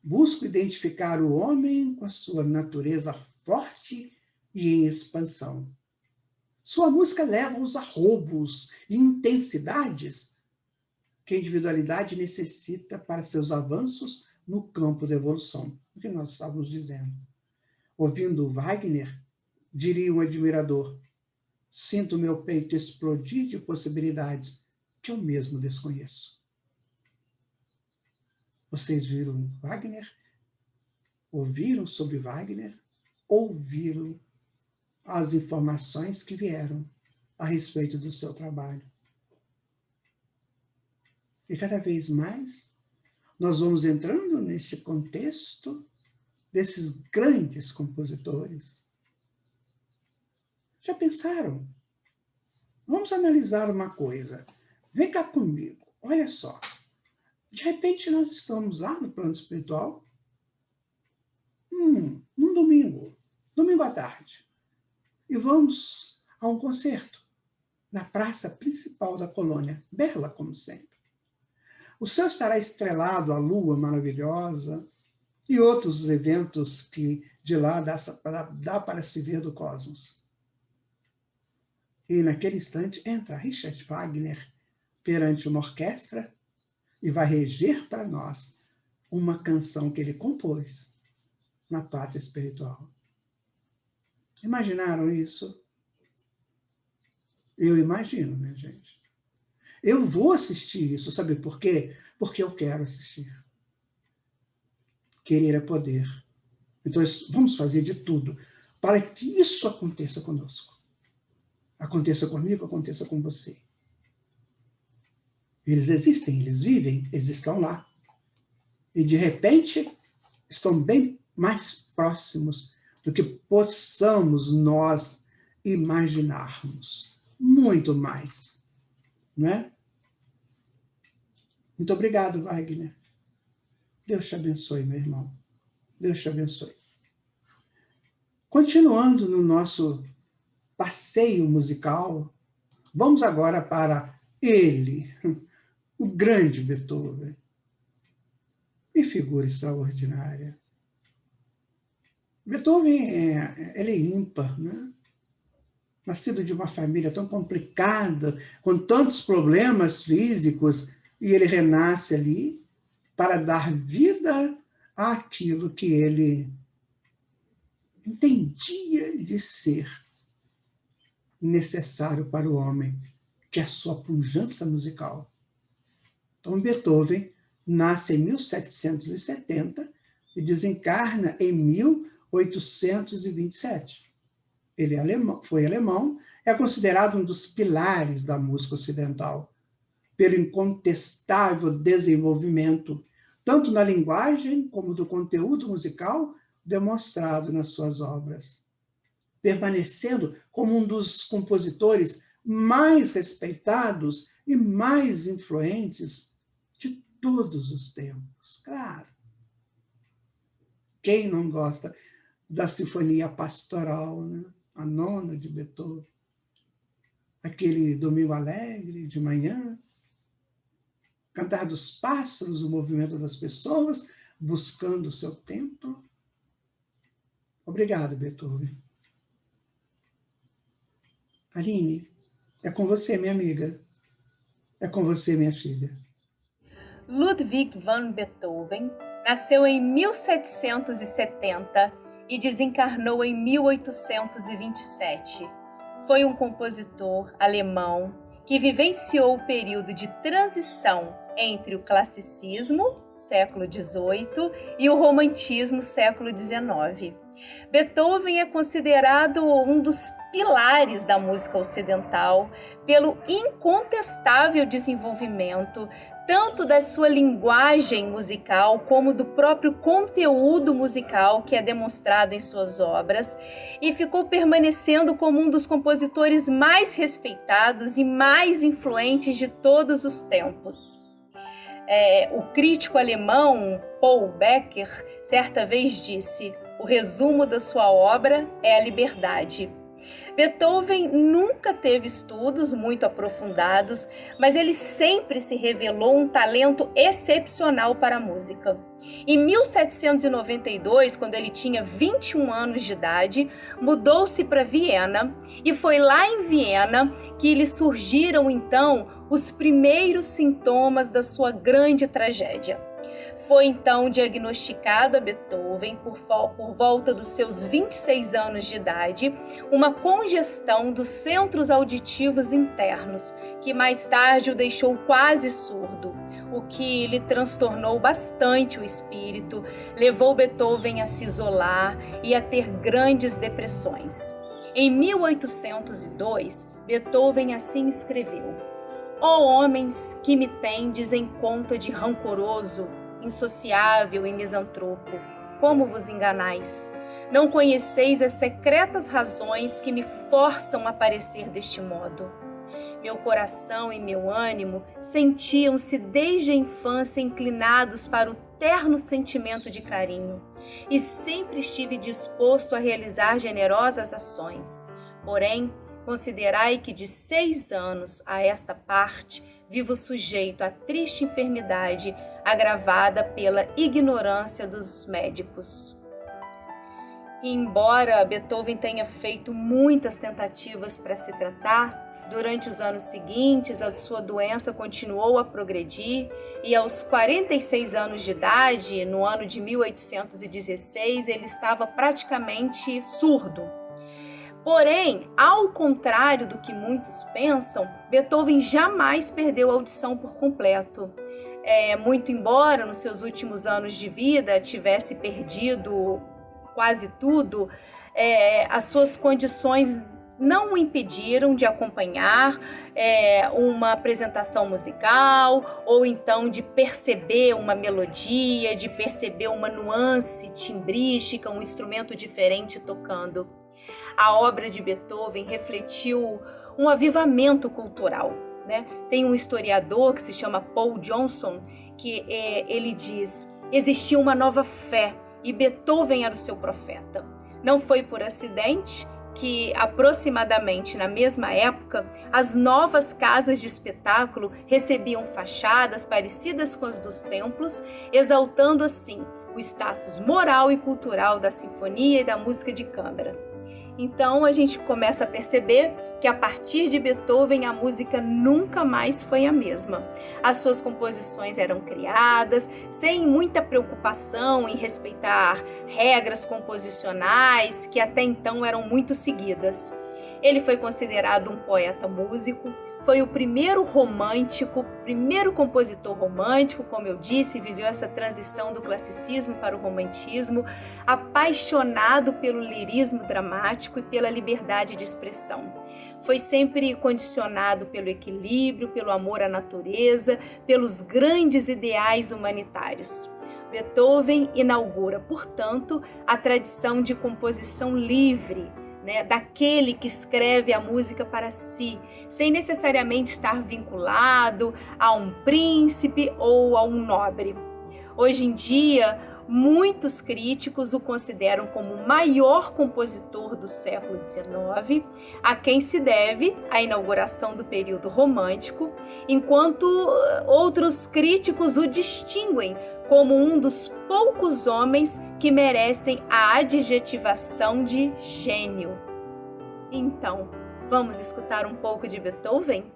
buscam identificar o homem com a sua natureza forte e em expansão. Sua música leva-os a roubos e intensidades que a individualidade necessita para seus avanços no campo da evolução, o que nós estávamos dizendo. Ouvindo Wagner, diria um admirador, sinto meu peito explodir de possibilidades que eu mesmo desconheço. Vocês viram Wagner? Ouviram sobre Wagner? Ouviram as informações que vieram a respeito do seu trabalho. E cada vez mais nós vamos entrando neste contexto desses grandes compositores. Já pensaram? Vamos analisar uma coisa. Vem cá comigo, olha só. De repente nós estamos lá no plano espiritual, num domingo à tarde, e vamos a um concerto na praça principal da colônia, bela como sempre. O céu estará estrelado, a lua maravilhosa e outros eventos que de lá dá para se ver do cosmos. E naquele instante entra Richard Wagner perante uma orquestra e vai reger para nós uma canção que ele compôs na pátria espiritual. Imaginaram isso? Eu imagino, minha gente. Eu vou assistir isso, sabe por quê? Porque eu quero assistir. Querer é poder. Então, vamos fazer de tudo para que isso aconteça conosco. Aconteça comigo, aconteça com você. Eles existem, eles vivem, eles estão lá. E, de repente, estão bem mais próximos do que possamos nós imaginarmos. Muito mais. Não é? Muito obrigado, Wagner. Deus te abençoe, meu irmão. Deus te abençoe. Continuando no nosso passeio musical, vamos agora para ele, o grande Beethoven. Que figura extraordinária. Beethoven ele é ímpar, né? Nascido de uma família tão complicada, com tantos problemas físicos, e ele renasce ali para dar vida àquilo que ele entendia de ser necessário para o homem, que é a sua pujança musical. Então, Beethoven nasce em 1770 e desencarna em 1827. Ele foi alemão, é considerado um dos pilares da música ocidental, pelo incontestável desenvolvimento tanto na linguagem como do conteúdo musical demonstrado nas suas obras, permanecendo como um dos compositores mais respeitados e mais influentes de todos os tempos. Claro. Quem não gosta da Sinfonia Pastoral, né? A nona de Beethoven? Aquele Domingo Alegre de manhã, Cantar dos Pássaros, o movimento das pessoas buscando o seu templo. Obrigado, Beethoven. Aline, é com você, minha amiga. É com você, minha filha. Ludwig van Beethoven nasceu em 1770 e desencarnou em 1827. Foi um compositor alemão que vivenciou o período de transição entre o classicismo, século XVIII, e o romantismo, século XIX. Beethoven é considerado um dos pilares da música ocidental pelo incontestável desenvolvimento tanto da sua linguagem musical como do próprio conteúdo musical que é demonstrado em suas obras, e ficou permanecendo como um dos compositores mais respeitados e mais influentes de todos os tempos. O crítico alemão Paul Becker certa vez disse: o resumo da sua obra é a liberdade. Beethoven nunca teve estudos muito aprofundados, mas ele sempre se revelou um talento excepcional para a música. Em 1792, quando ele tinha 21 anos de idade, mudou-se para Viena, e foi lá em Viena que lhe surgiram então os primeiros sintomas da sua grande tragédia. Foi então diagnosticado a Beethoven, por volta dos seus 26 anos de idade, uma congestão dos centros auditivos internos, que mais tarde o deixou quase surdo, o que lhe transtornou bastante o espírito, levou Beethoven a se isolar e a ter grandes depressões. Em 1802, Beethoven assim escreveu: ó homens que me tendes em conta de rancoroso, insociável e misantropo, como vos enganais? Não conheceis as secretas razões que me forçam a parecer deste modo. Meu coração e meu ânimo sentiam-se desde a infância inclinados para o terno sentimento de carinho, e sempre estive disposto a realizar generosas ações. Porém, considerai que de 6 anos a esta parte vivo sujeito à triste enfermidade agravada pela ignorância dos médicos. E embora Beethoven tenha feito muitas tentativas para se tratar, durante os anos seguintes a sua doença continuou a progredir e aos 46 anos de idade, no ano de 1816, ele estava praticamente surdo. Porém, ao contrário do que muitos pensam, Beethoven jamais perdeu a audição por completo. Muito embora nos seus últimos anos de vida tivesse perdido quase tudo, as suas condições não o impediram de acompanhar uma apresentação musical, ou então de perceber uma melodia, de perceber uma nuance timbrística, um instrumento diferente tocando. A obra de Beethoven refletiu um avivamento cultural, né? Tem um historiador que se chama Paul Johnson, que ele diz: existia uma nova fé e Beethoven era o seu profeta. Não foi por acidente que, aproximadamente na mesma época, as novas casas de espetáculo recebiam fachadas parecidas com as dos templos, exaltando assim o status moral e cultural da sinfonia e da música de câmara. Então a gente começa a perceber que a partir de Beethoven a música nunca mais foi a mesma. As suas composições eram criadas sem muita preocupação em respeitar regras composicionais que até então eram muito seguidas. Ele foi considerado um poeta músico, foi o primeiro romântico, primeiro compositor romântico, como eu disse, viveu essa transição do classicismo para o romantismo, apaixonado pelo lirismo dramático e pela liberdade de expressão. Foi sempre condicionado pelo equilíbrio, pelo amor à natureza, pelos grandes ideais humanitários. Beethoven inaugura, portanto, a tradição de composição livre, daquele que escreve a música para si, sem necessariamente estar vinculado a um príncipe ou a um nobre. Hoje em dia, muitos críticos o consideram como o maior compositor do século XIX, a quem se deve a inauguração do período romântico, enquanto outros críticos o distinguem como um dos poucos homens que merecem a adjetivação de gênio. Então, vamos escutar um pouco de Beethoven?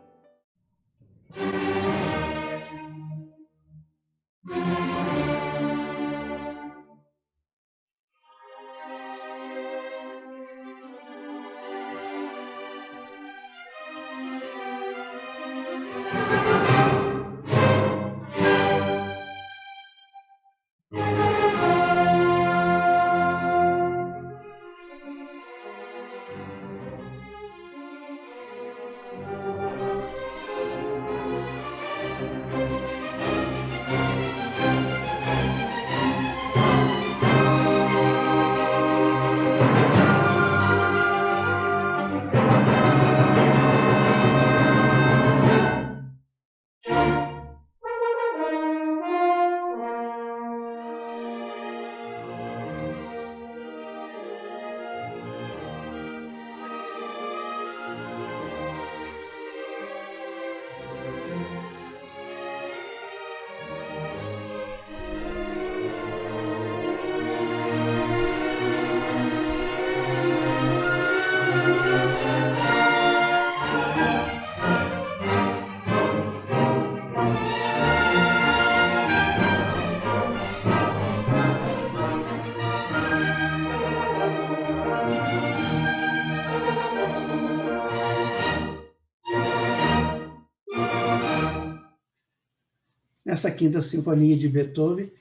Essa quinta sinfonia de Beethoven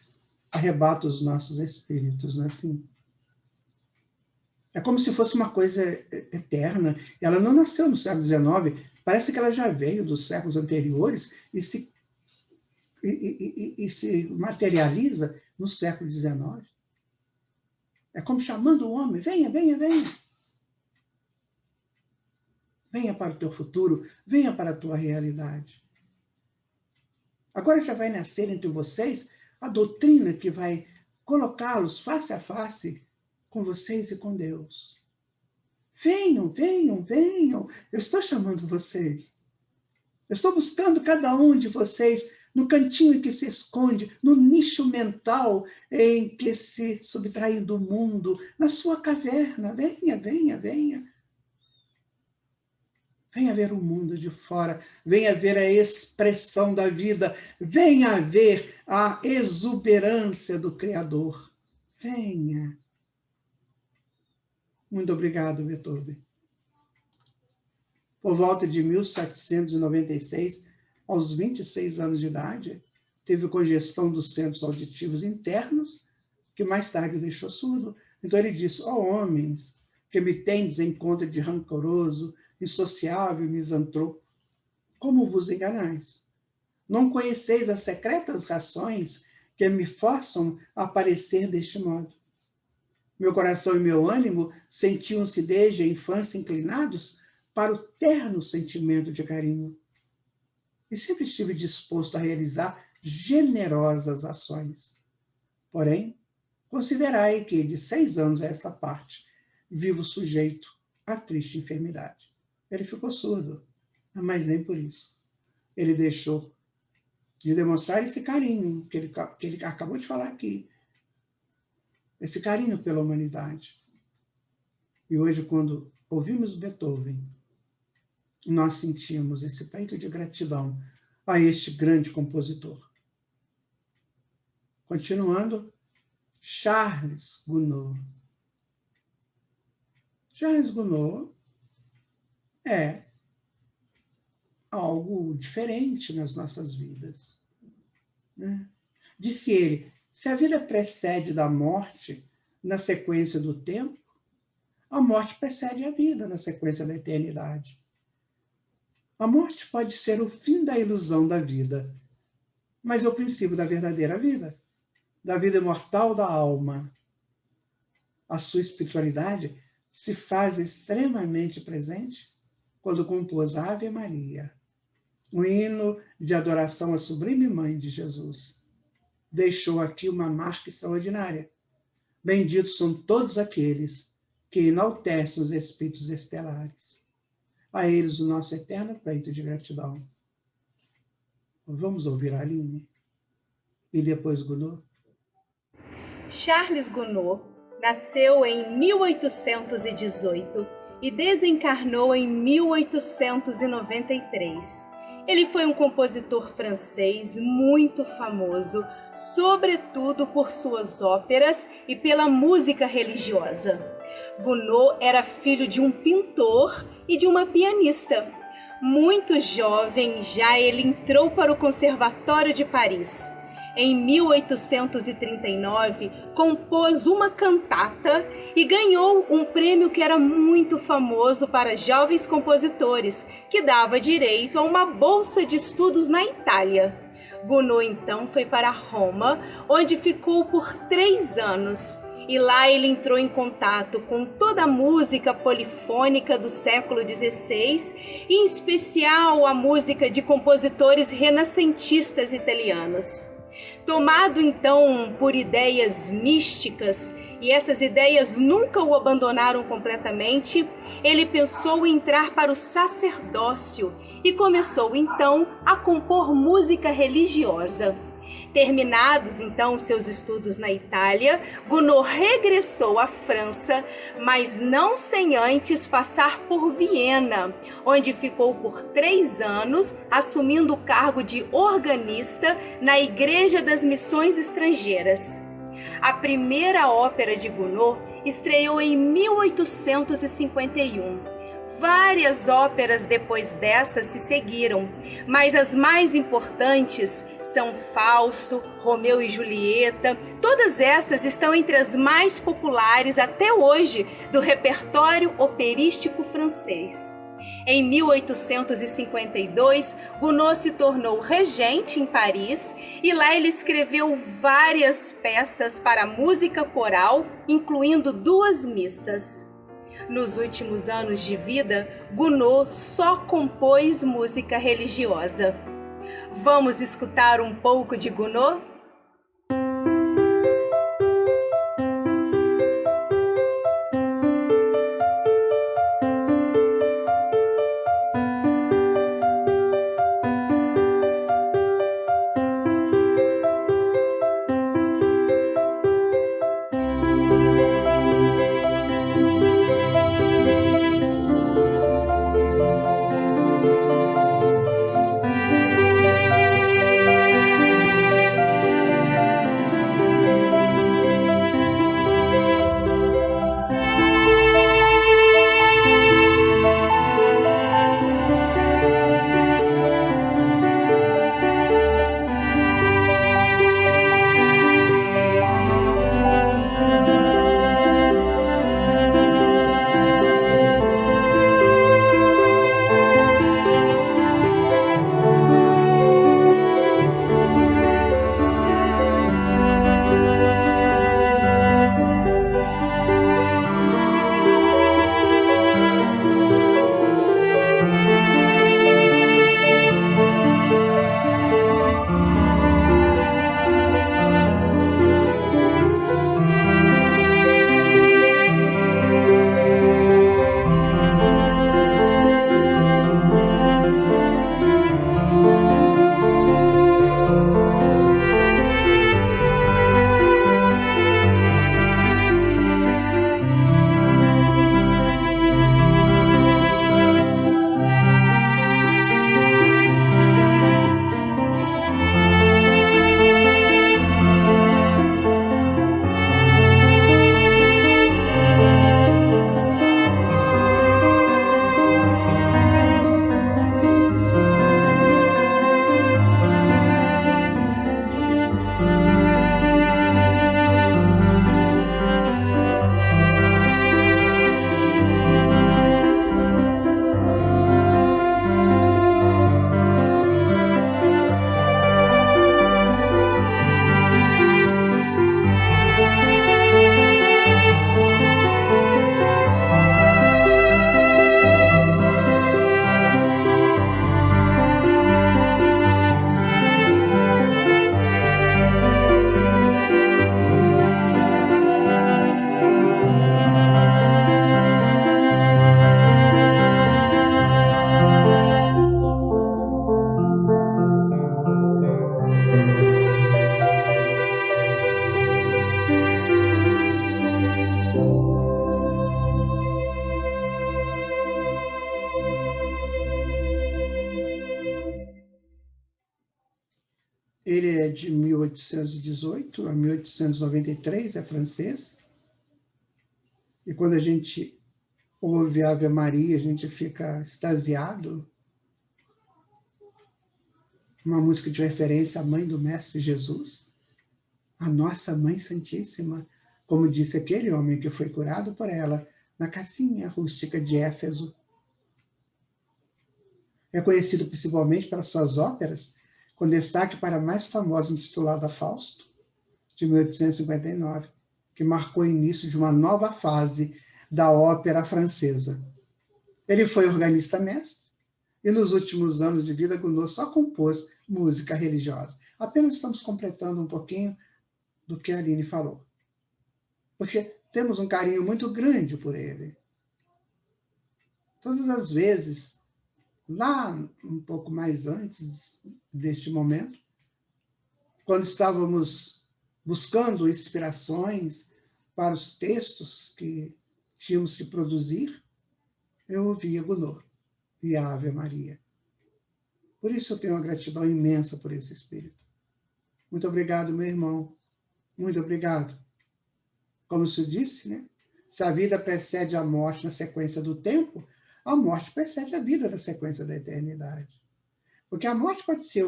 arrebata os nossos espíritos, não é assim? É como se fosse uma coisa eterna. Ela não nasceu no século XIX, parece que ela já veio dos séculos anteriores e se materializa no século XIX. É como chamando o homem, venha, venha, venha. Venha para o teu futuro, venha para a tua realidade. Agora já vai nascer entre vocês a doutrina que vai colocá-los face a face com vocês e com Deus. Venham, venham, venham. Eu estou chamando vocês. Eu estou buscando cada um de vocês no cantinho em que se esconde, no nicho mental em que se subtrai do mundo, na sua caverna. Venha, venha, venha. Venha ver o mundo de fora, venha ver a expressão da vida, venha ver a exuberância do Criador. Venha. Muito obrigado, Beethoven. Por volta de 1796, aos 26 anos de idade, teve congestão dos centros auditivos internos, que mais tarde o deixou surdo. Então ele disse, ó homens, que me tendes em conta de rancoroso, insociável e misantropo, como vos enganais? Não conheceis as secretas razões que me forçam a aparecer deste modo? Meu coração e meu ânimo sentiam-se desde a infância inclinados para o terno sentimento de carinho. E sempre estive disposto a realizar generosas ações. Porém, considerai que de 6 anos a esta parte vivo sujeito à triste enfermidade. Ele ficou surdo, mas nem por isso. Ele deixou de demonstrar esse carinho que ele acabou de falar aqui. Esse carinho pela humanidade. E hoje, quando ouvimos Beethoven, nós sentimos esse peito de gratidão a este grande compositor. Continuando, Charles Gounod. Charles Gounod é algo diferente nas nossas vidas, né? Disse ele, se a vida precede da morte na sequência do tempo, a morte precede a vida na sequência da eternidade. A morte pode ser o fim da ilusão da vida, mas é o princípio da verdadeira vida, da vida imortal da alma. A sua espiritualidade se faz extremamente presente quando compôs a Ave Maria, um hino de adoração à sublime Mãe de Jesus. Deixou aqui uma marca extraordinária. Benditos são todos aqueles que enaltecem os espíritos estelares. A eles o nosso eterno pleito de gratidão. Vamos ouvir a Aline? E depois Gounod? Charles Gounod nasceu em 1818 e desencarnou em 1893. Ele foi um compositor francês muito famoso, sobretudo por suas óperas e pela música religiosa. Gounod era filho de um pintor e de uma pianista. Muito jovem, já ele entrou para o Conservatório de Paris. Em 1839, compôs uma cantata e ganhou um prêmio que era muito famoso para jovens compositores, que dava direito a uma bolsa de estudos na Itália. Gounod então foi para Roma, onde ficou por 3 anos. E lá ele entrou em contato com toda a música polifônica do século XVI, e em especial a música de compositores renascentistas italianos. Tomado então por ideias místicas, e essas ideias nunca o abandonaram completamente, ele pensou em entrar para o sacerdócio e começou então a compor música religiosa. Terminados então seus estudos na Itália, Gounod regressou à França, mas não sem antes passar por Viena, onde ficou por 3 anos, assumindo o cargo de organista na Igreja das Missões Estrangeiras. A primeira ópera de Gounod estreou em 1851. Várias óperas depois dessa se seguiram, mas as mais importantes são Fausto, Romeu e Julieta. Todas essas estão entre as mais populares até hoje do repertório operístico francês. Em 1852, Gounod se tornou regente em Paris e lá ele escreveu várias peças para música coral, incluindo 2 missas. Nos últimos anos de vida, Gounod só compôs música religiosa. Vamos escutar um pouco de Gounod? Ele é de 1818 a 1893, é francês. E quando a gente ouve Ave Maria, a gente fica extasiado. Uma música de referência à mãe do Mestre Jesus, a nossa Mãe Santíssima, como disse aquele homem que foi curado por ela na casinha rústica de Éfeso. É conhecido principalmente pelas suas óperas, com destaque para a mais famosa intitulada Fausto, de 1859, que marcou o início de uma nova fase da ópera francesa. Ele foi organista-mestre e, nos últimos anos de vida, Gounod só compôs música religiosa. Apenas estamos completando um pouquinho do que a Aline falou, porque temos um carinho muito grande por ele. Todas as vezes, lá um pouco mais antes deste momento, quando estávamos buscando inspirações para os textos que tínhamos que produzir, eu ouvia Gounod e a Ave Maria. Por isso eu tenho uma gratidão imensa por esse espírito. Muito obrigado, meu irmão. Muito obrigado. Como se disse, né? Se a vida precede a morte na sequência do tempo, a morte precede a vida na sequência da eternidade. Porque a morte pode ser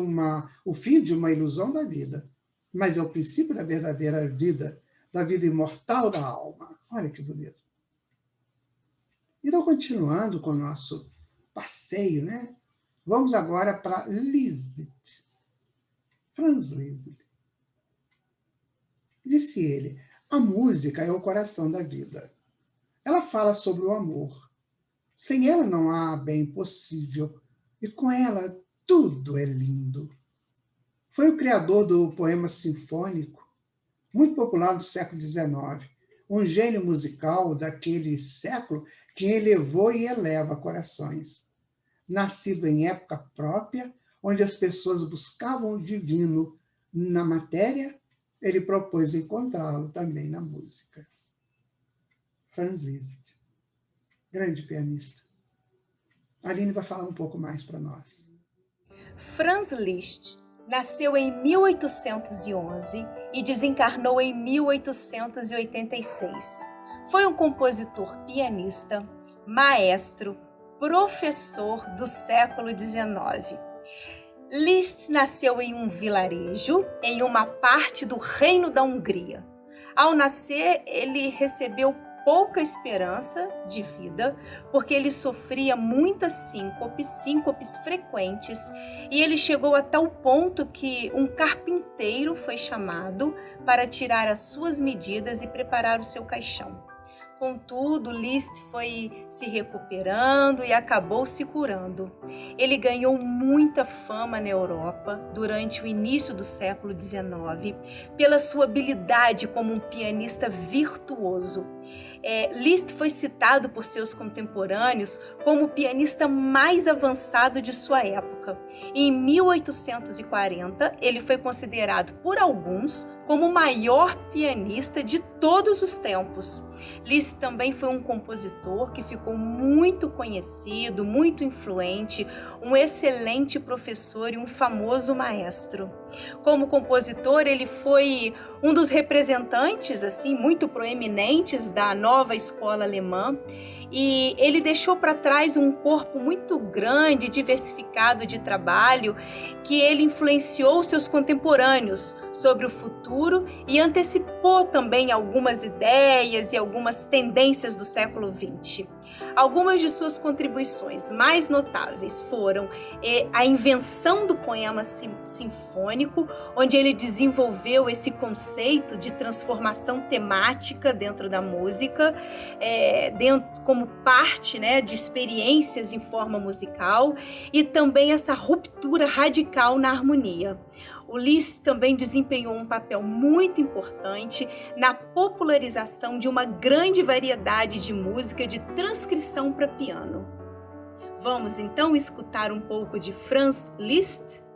o fim de uma ilusão da vida, mas é o princípio da verdadeira vida, da vida imortal da alma. Olha que bonito. Então, continuando com o nosso passeio, né? Vamos agora para Liszt. Franz Liszt. Disse ele, a música é o coração da vida. Ela fala sobre o amor. Sem ela não há bem possível, e com ela tudo é lindo. Foi o criador do poema sinfônico, muito popular no século XIX, um gênio musical daquele século que elevou e eleva corações. Nascido em época própria, onde as pessoas buscavam o divino na matéria, ele propôs encontrá-lo também na música. Franz Liszt, grande pianista. A Aline vai falar um pouco mais para nós. Franz Liszt nasceu em 1811 e desencarnou em 1886. Foi um compositor pianista, maestro, professor do século XIX. Liszt nasceu em um vilarejo, em uma parte do Reino da Hungria. Ao nascer, ele recebeu pouca esperança de vida, porque ele sofria muitas síncopes frequentes, e ele chegou a tal ponto que um carpinteiro foi chamado para tirar as suas medidas e preparar o seu caixão. Contudo, Liszt foi se recuperando e acabou se curando. Ele ganhou muita fama na Europa durante o início do século XIX pela sua habilidade como um pianista virtuoso. Liszt foi citado por seus contemporâneos como o pianista mais avançado de sua época. Em 1840, ele foi considerado por alguns como o maior pianista de todos os tempos. Liszt também foi um compositor que ficou muito conhecido, muito influente, um excelente professor e um famoso maestro. Como compositor, ele foi um dos representantes assim muito proeminentes da nova escola alemã, e ele deixou para trás um corpo muito grande, diversificado de trabalho, que ele influenciou seus contemporâneos sobre o futuro e antecipou também algumas ideias e algumas tendências do século XX. Algumas de suas contribuições mais notáveis foram a invenção do poema sinfônico, onde ele desenvolveu esse conceito de transformação temática dentro da música, como parte, né, de experiências em forma musical, e também essa ruptura radical na harmonia. O Liszt também desempenhou um papel muito importante na popularização de uma grande variedade de música de transcrição para piano. Vamos então escutar um pouco de Franz Liszt?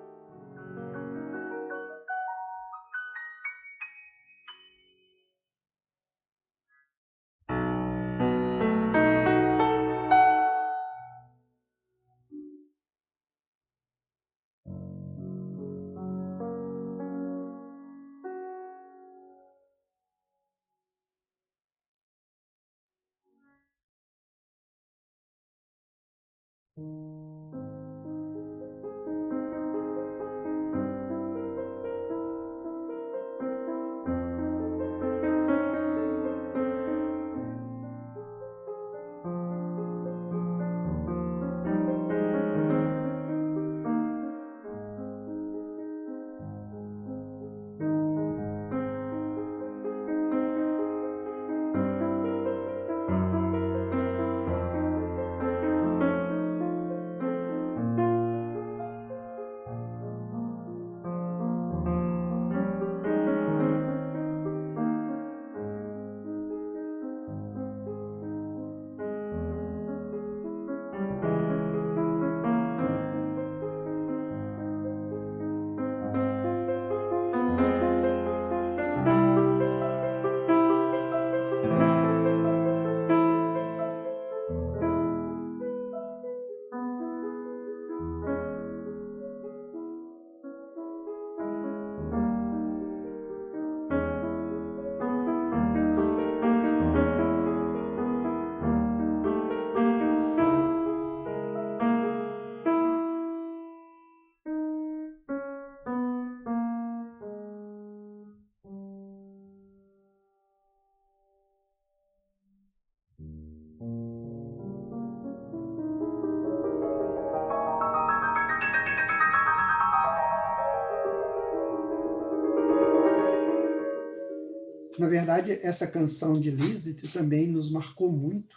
Na verdade, essa canção de Liszt também nos marcou muito,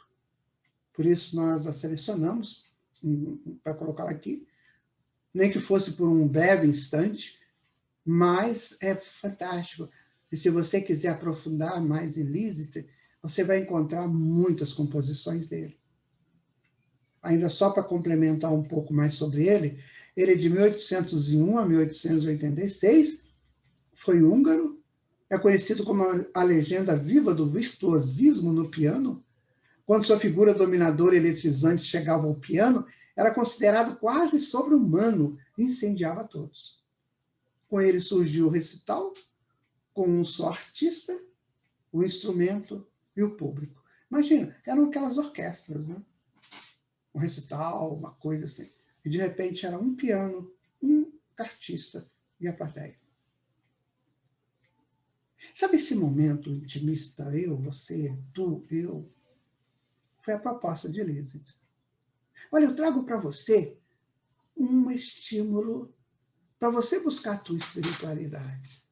por isso nós a selecionamos para colocá-la aqui, nem que fosse por um breve instante, mas é fantástico. E se você quiser aprofundar mais em Liszt, você vai encontrar muitas composições dele. Ainda só para complementar um pouco mais sobre ele de 1801 a 1886, foi húngaro, é conhecido como a legenda viva do virtuosismo no piano. Quando sua figura dominadora e eletrizante chegava ao piano, era considerado quase sobre-humano e incendiava todos. Com ele surgiu o recital, com um só artista, o instrumento e o público. Imagina, eram aquelas orquestras, né? Um recital, uma coisa assim. E, de repente, era um piano, um artista e a plateia. Sabe esse momento intimista, eu, você, tu, eu? Foi a proposta de Liszt. Olha, eu trago para você um estímulo para você buscar a tua espiritualidade.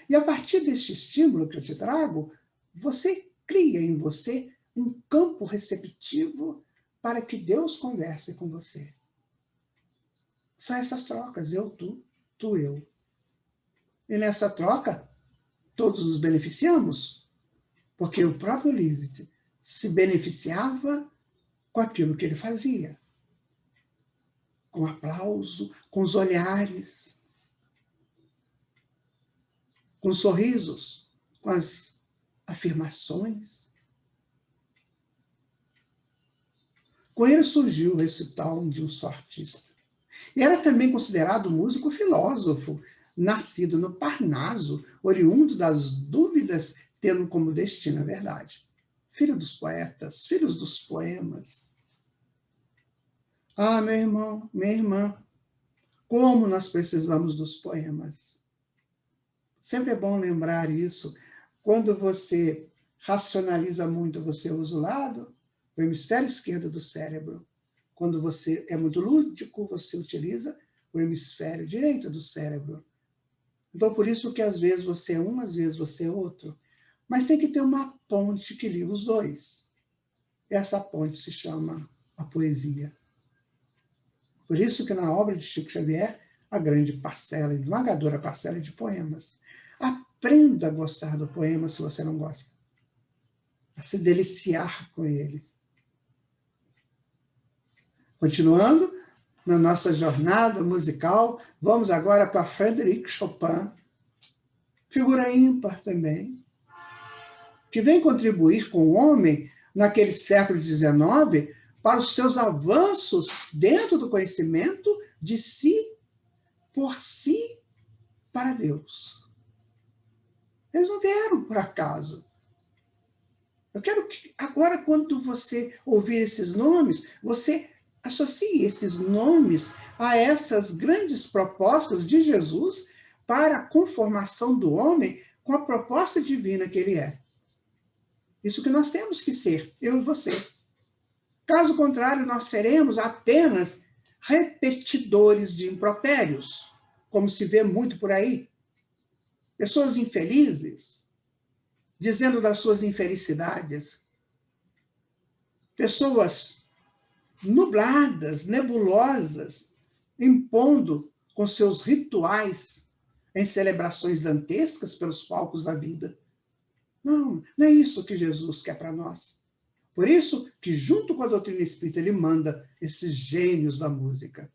E a partir deste estímulo que eu te trago, você cria em você um campo receptivo para que Deus converse com você. São essas trocas, eu, tu, eu. E nessa troca, todos nos beneficiamos, porque o próprio Liszt se beneficiava com aquilo que ele fazia. Com aplauso, com os olhares, com os sorrisos, com as afirmações. Com ele surgiu o recital de um só artista. E era também considerado músico filósofo, nascido no Parnaso, oriundo das dúvidas, tendo como destino a verdade. Filho dos poetas, filhos dos poemas. Ah, meu irmão, minha irmã, como nós precisamos dos poemas. Sempre é bom lembrar isso. Quando você racionaliza muito, você usa o lado, o hemisfério esquerdo do cérebro. Quando você é muito lúdico, você utiliza o hemisfério direito do cérebro. Então, por isso que às vezes você é um, às vezes você é outro. Mas tem que ter uma ponte que liga os dois. Essa ponte se chama a poesia. Por isso que na obra de Chico Xavier, a grande parcela, esmagadora parcela de poemas. Aprenda a gostar do poema se você não gosta. A se deliciar com ele. Continuando na nossa jornada musical, vamos agora para Frédéric Chopin, figura ímpar também, que vem contribuir com o homem naquele século XIX para os seus avanços dentro do conhecimento de si, por si, para Deus. Eles não vieram por acaso. Eu quero que agora, quando você ouvir esses nomes, você associe esses nomes a essas grandes propostas de Jesus para a conformação do homem com a proposta divina que ele é. Isso que nós temos que ser, eu e você. Caso contrário, nós seremos apenas repetidores de impropérios, como se vê muito por aí. Pessoas infelizes, dizendo das suas infelicidades. Pessoas nubladas, nebulosas, impondo com seus rituais em celebrações dantescas pelos palcos da vida. Não, não é isso que Jesus quer para nós. Por isso que, junto com a doutrina espírita, ele manda esses gênios da música.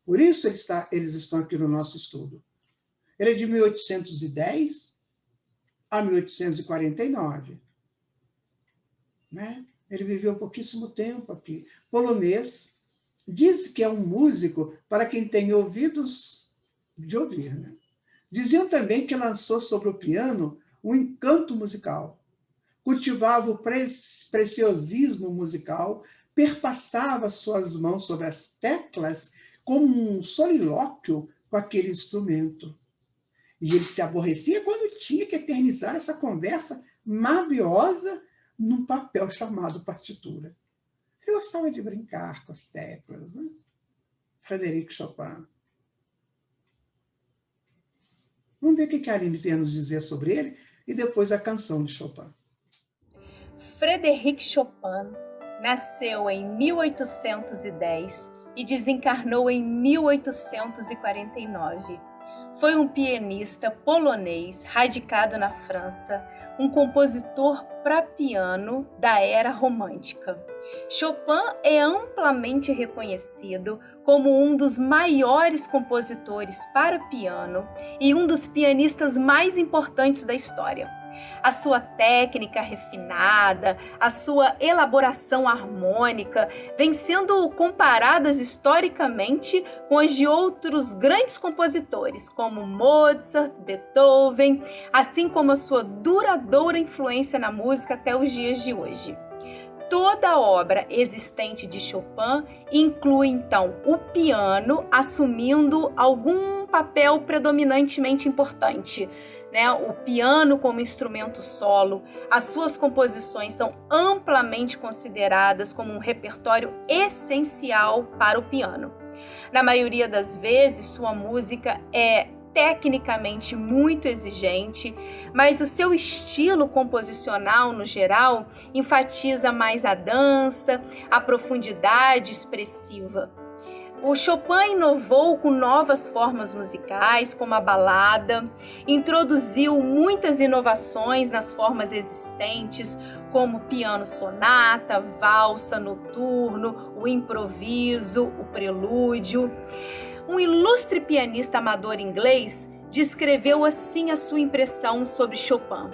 Por isso eles estão aqui no nosso estudo. Ele é de 1810 a 1849. Né? Ele viveu pouquíssimo tempo aqui. Polonês, diz que é um músico para quem tem ouvidos de ouvir. Né? Diziam também que lançou sobre o piano um encanto musical. Cultivava o preciosismo musical, perpassava suas mãos sobre as teclas como um solilóquio com aquele instrumento. E ele se aborrecia quando tinha que eternizar essa conversa maviosa num papel chamado partitura. Ele gostava de brincar com as teclas. Né? Frederic Chopin. Vamos ver o que a Aline tem a nos dizer sobre ele e depois a canção de Chopin. Frédéric Chopin nasceu em 1810 e desencarnou em 1849. Foi um pianista polonês radicado na França, um compositor para piano da era romântica. Chopin é amplamente reconhecido como um dos maiores compositores para piano e um dos pianistas mais importantes da história. A sua técnica refinada, a sua elaboração harmônica, vem sendo comparadas historicamente com as de outros grandes compositores, como Mozart, Beethoven, assim como a sua duradoura influência na música até os dias de hoje. Toda obra existente de Chopin inclui, então, o piano assumindo algum papel predominantemente importante. Né? O piano como instrumento solo, as suas composições são amplamente consideradas como um repertório essencial para o piano. Na maioria das vezes, sua música é tecnicamente muito exigente, mas o seu estilo composicional, no geral, enfatiza mais a dança, a profundidade expressiva. O Chopin inovou com novas formas musicais, como a balada, introduziu muitas inovações nas formas existentes, como piano sonata, valsa, noturno, o improviso, o prelúdio. Um ilustre pianista amador inglês descreveu assim a sua impressão sobre Chopin.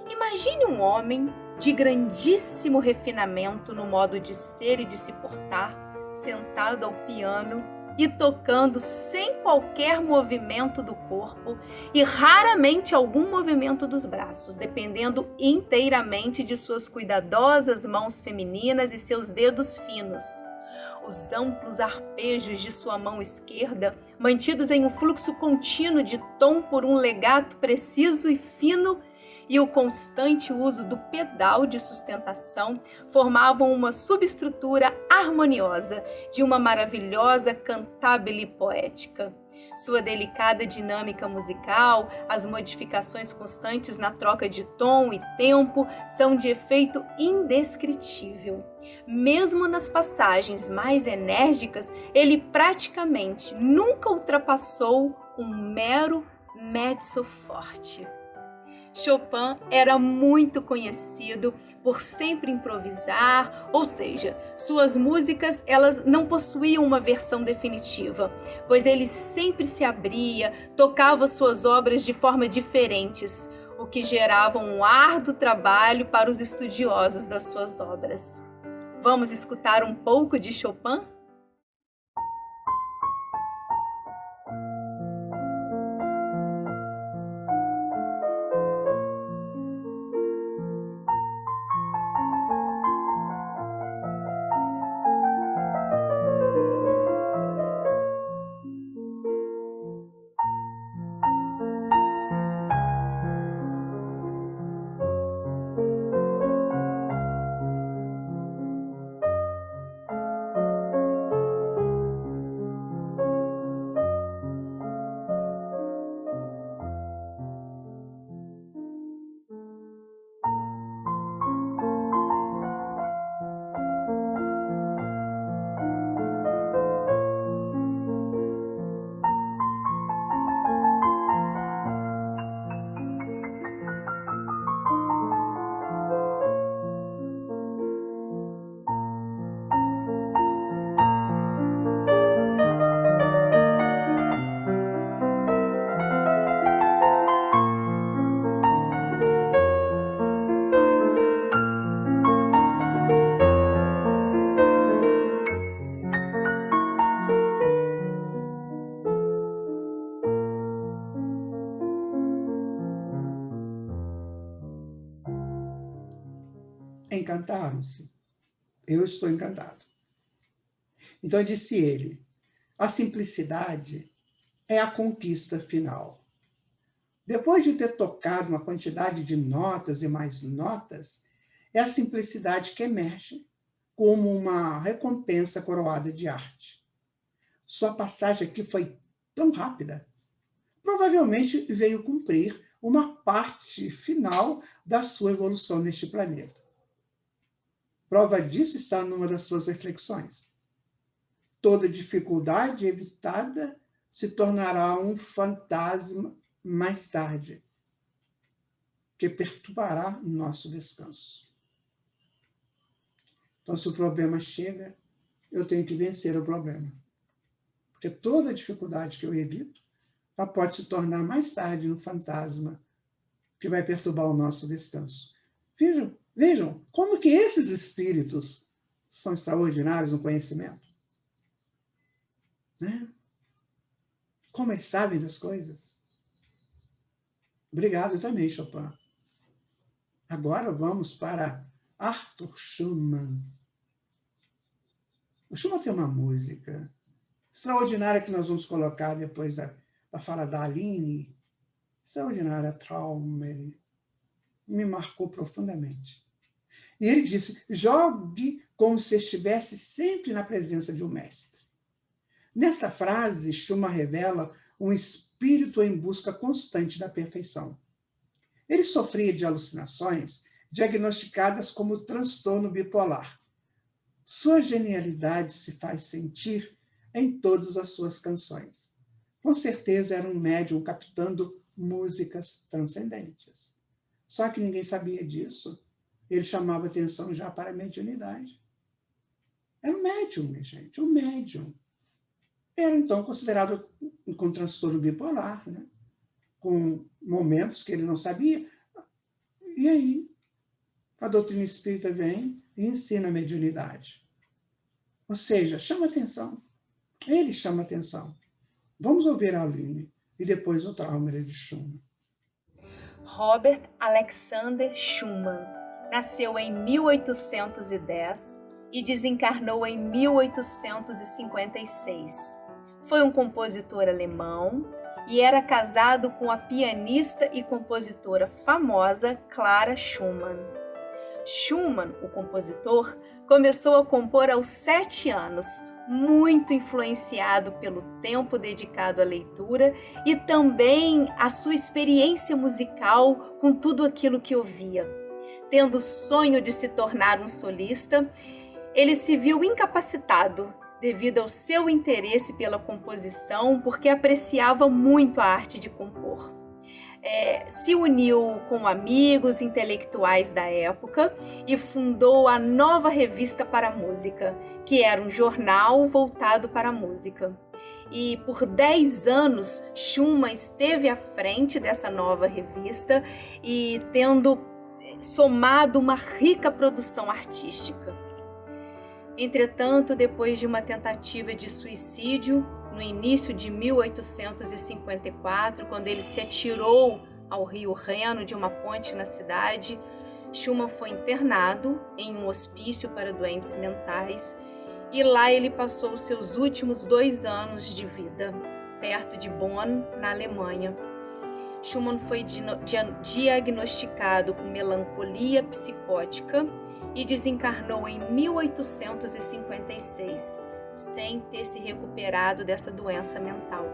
Imagine um homem de grandíssimo refinamento no modo de ser e de se portar, sentado ao piano e tocando sem qualquer movimento do corpo e raramente algum movimento dos braços, dependendo inteiramente de suas cuidadosas mãos femininas e seus dedos finos. Os amplos arpejos de sua mão esquerda, mantidos em um fluxo contínuo de tom por um legato preciso e fino, e o constante uso do pedal de sustentação formavam uma subestrutura harmoniosa de uma maravilhosa cantabile poética. Sua delicada dinâmica musical, as modificações constantes na troca de tom e tempo são de efeito indescritível. Mesmo nas passagens mais enérgicas, ele praticamente nunca ultrapassou um mero mezzo forte. Chopin era muito conhecido por sempre improvisar, ou seja, suas músicas elas não possuíam uma versão definitiva, pois ele sempre se abria, tocava suas obras de forma diferentes, o que gerava um árduo trabalho para os estudiosos das suas obras. Vamos escutar um pouco de Chopin? encantaram-se. Eu estou encantado. Então disse ele, a simplicidade é a conquista final. Depois de ter tocado uma quantidade de notas e mais notas, é a simplicidade que emerge como uma recompensa coroada de arte. Sua passagem aqui foi tão rápida, provavelmente veio cumprir uma parte final da sua evolução neste planeta. Prova disso está numa das suas reflexões. Toda dificuldade evitada se tornará um fantasma mais tarde, que perturbará nosso descanso. Então, se o problema chega, eu tenho que vencer o problema. Porque toda dificuldade que eu evito, ela pode se tornar mais tarde um fantasma que vai perturbar o nosso descanso. Vejam como que esses espíritos são extraordinários no conhecimento. Né? Como eles sabem das coisas. Obrigado também, Chopin. Agora vamos para Arthur Schumann. O Schumann tem uma música extraordinária que nós vamos colocar depois da fala da Aline. Extraordinária, Traumer. Me marcou profundamente. E ele disse, jogue como se estivesse sempre na presença de um mestre. Nesta frase, Schumann revela um espírito em busca constante da perfeição. Ele sofria de alucinações diagnosticadas como transtorno bipolar. Sua genialidade se faz sentir em todas as suas canções. Com certeza era um médium captando músicas transcendentes. Só que ninguém sabia disso. Ele chamava atenção já para a mediunidade. Era um médium, minha gente, um médium. Era, então, considerado com transtorno bipolar, né? Com momentos que ele não sabia. E aí, a doutrina espírita vem e ensina a mediunidade. Ou seja, chama atenção. Ele chama atenção. Vamos ouvir a Aline e depois o Traumer de Schumann. Robert Alexander Schumann nasceu em 1810 e desencarnou em 1856. Foi um compositor alemão e era casado com a pianista e compositora famosa Clara Schumann. Schumann, o compositor, começou a compor aos 7 anos, muito influenciado pelo tempo dedicado à leitura e também a sua experiência musical com tudo aquilo que ouvia. Tendo o sonho de se tornar um solista, ele se viu incapacitado devido ao seu interesse pela composição, porque apreciava muito a arte de compor. Se uniu com amigos intelectuais da época e fundou a Nova Revista para a Música, que era um jornal voltado para a música. E por 10 anos, Schumann esteve à frente dessa nova revista e tendo somado uma rica produção artística. Entretanto, depois de uma tentativa de suicídio, no início de 1854, quando ele se atirou ao rio Reno de uma ponte na cidade, Schumann foi internado em um hospício para doentes mentais e lá ele passou os seus últimos 2 anos de vida, perto de Bonn, na Alemanha. Schumann foi diagnosticado com melancolia psicótica e desencarnou em 1856, sem ter se recuperado dessa doença mental.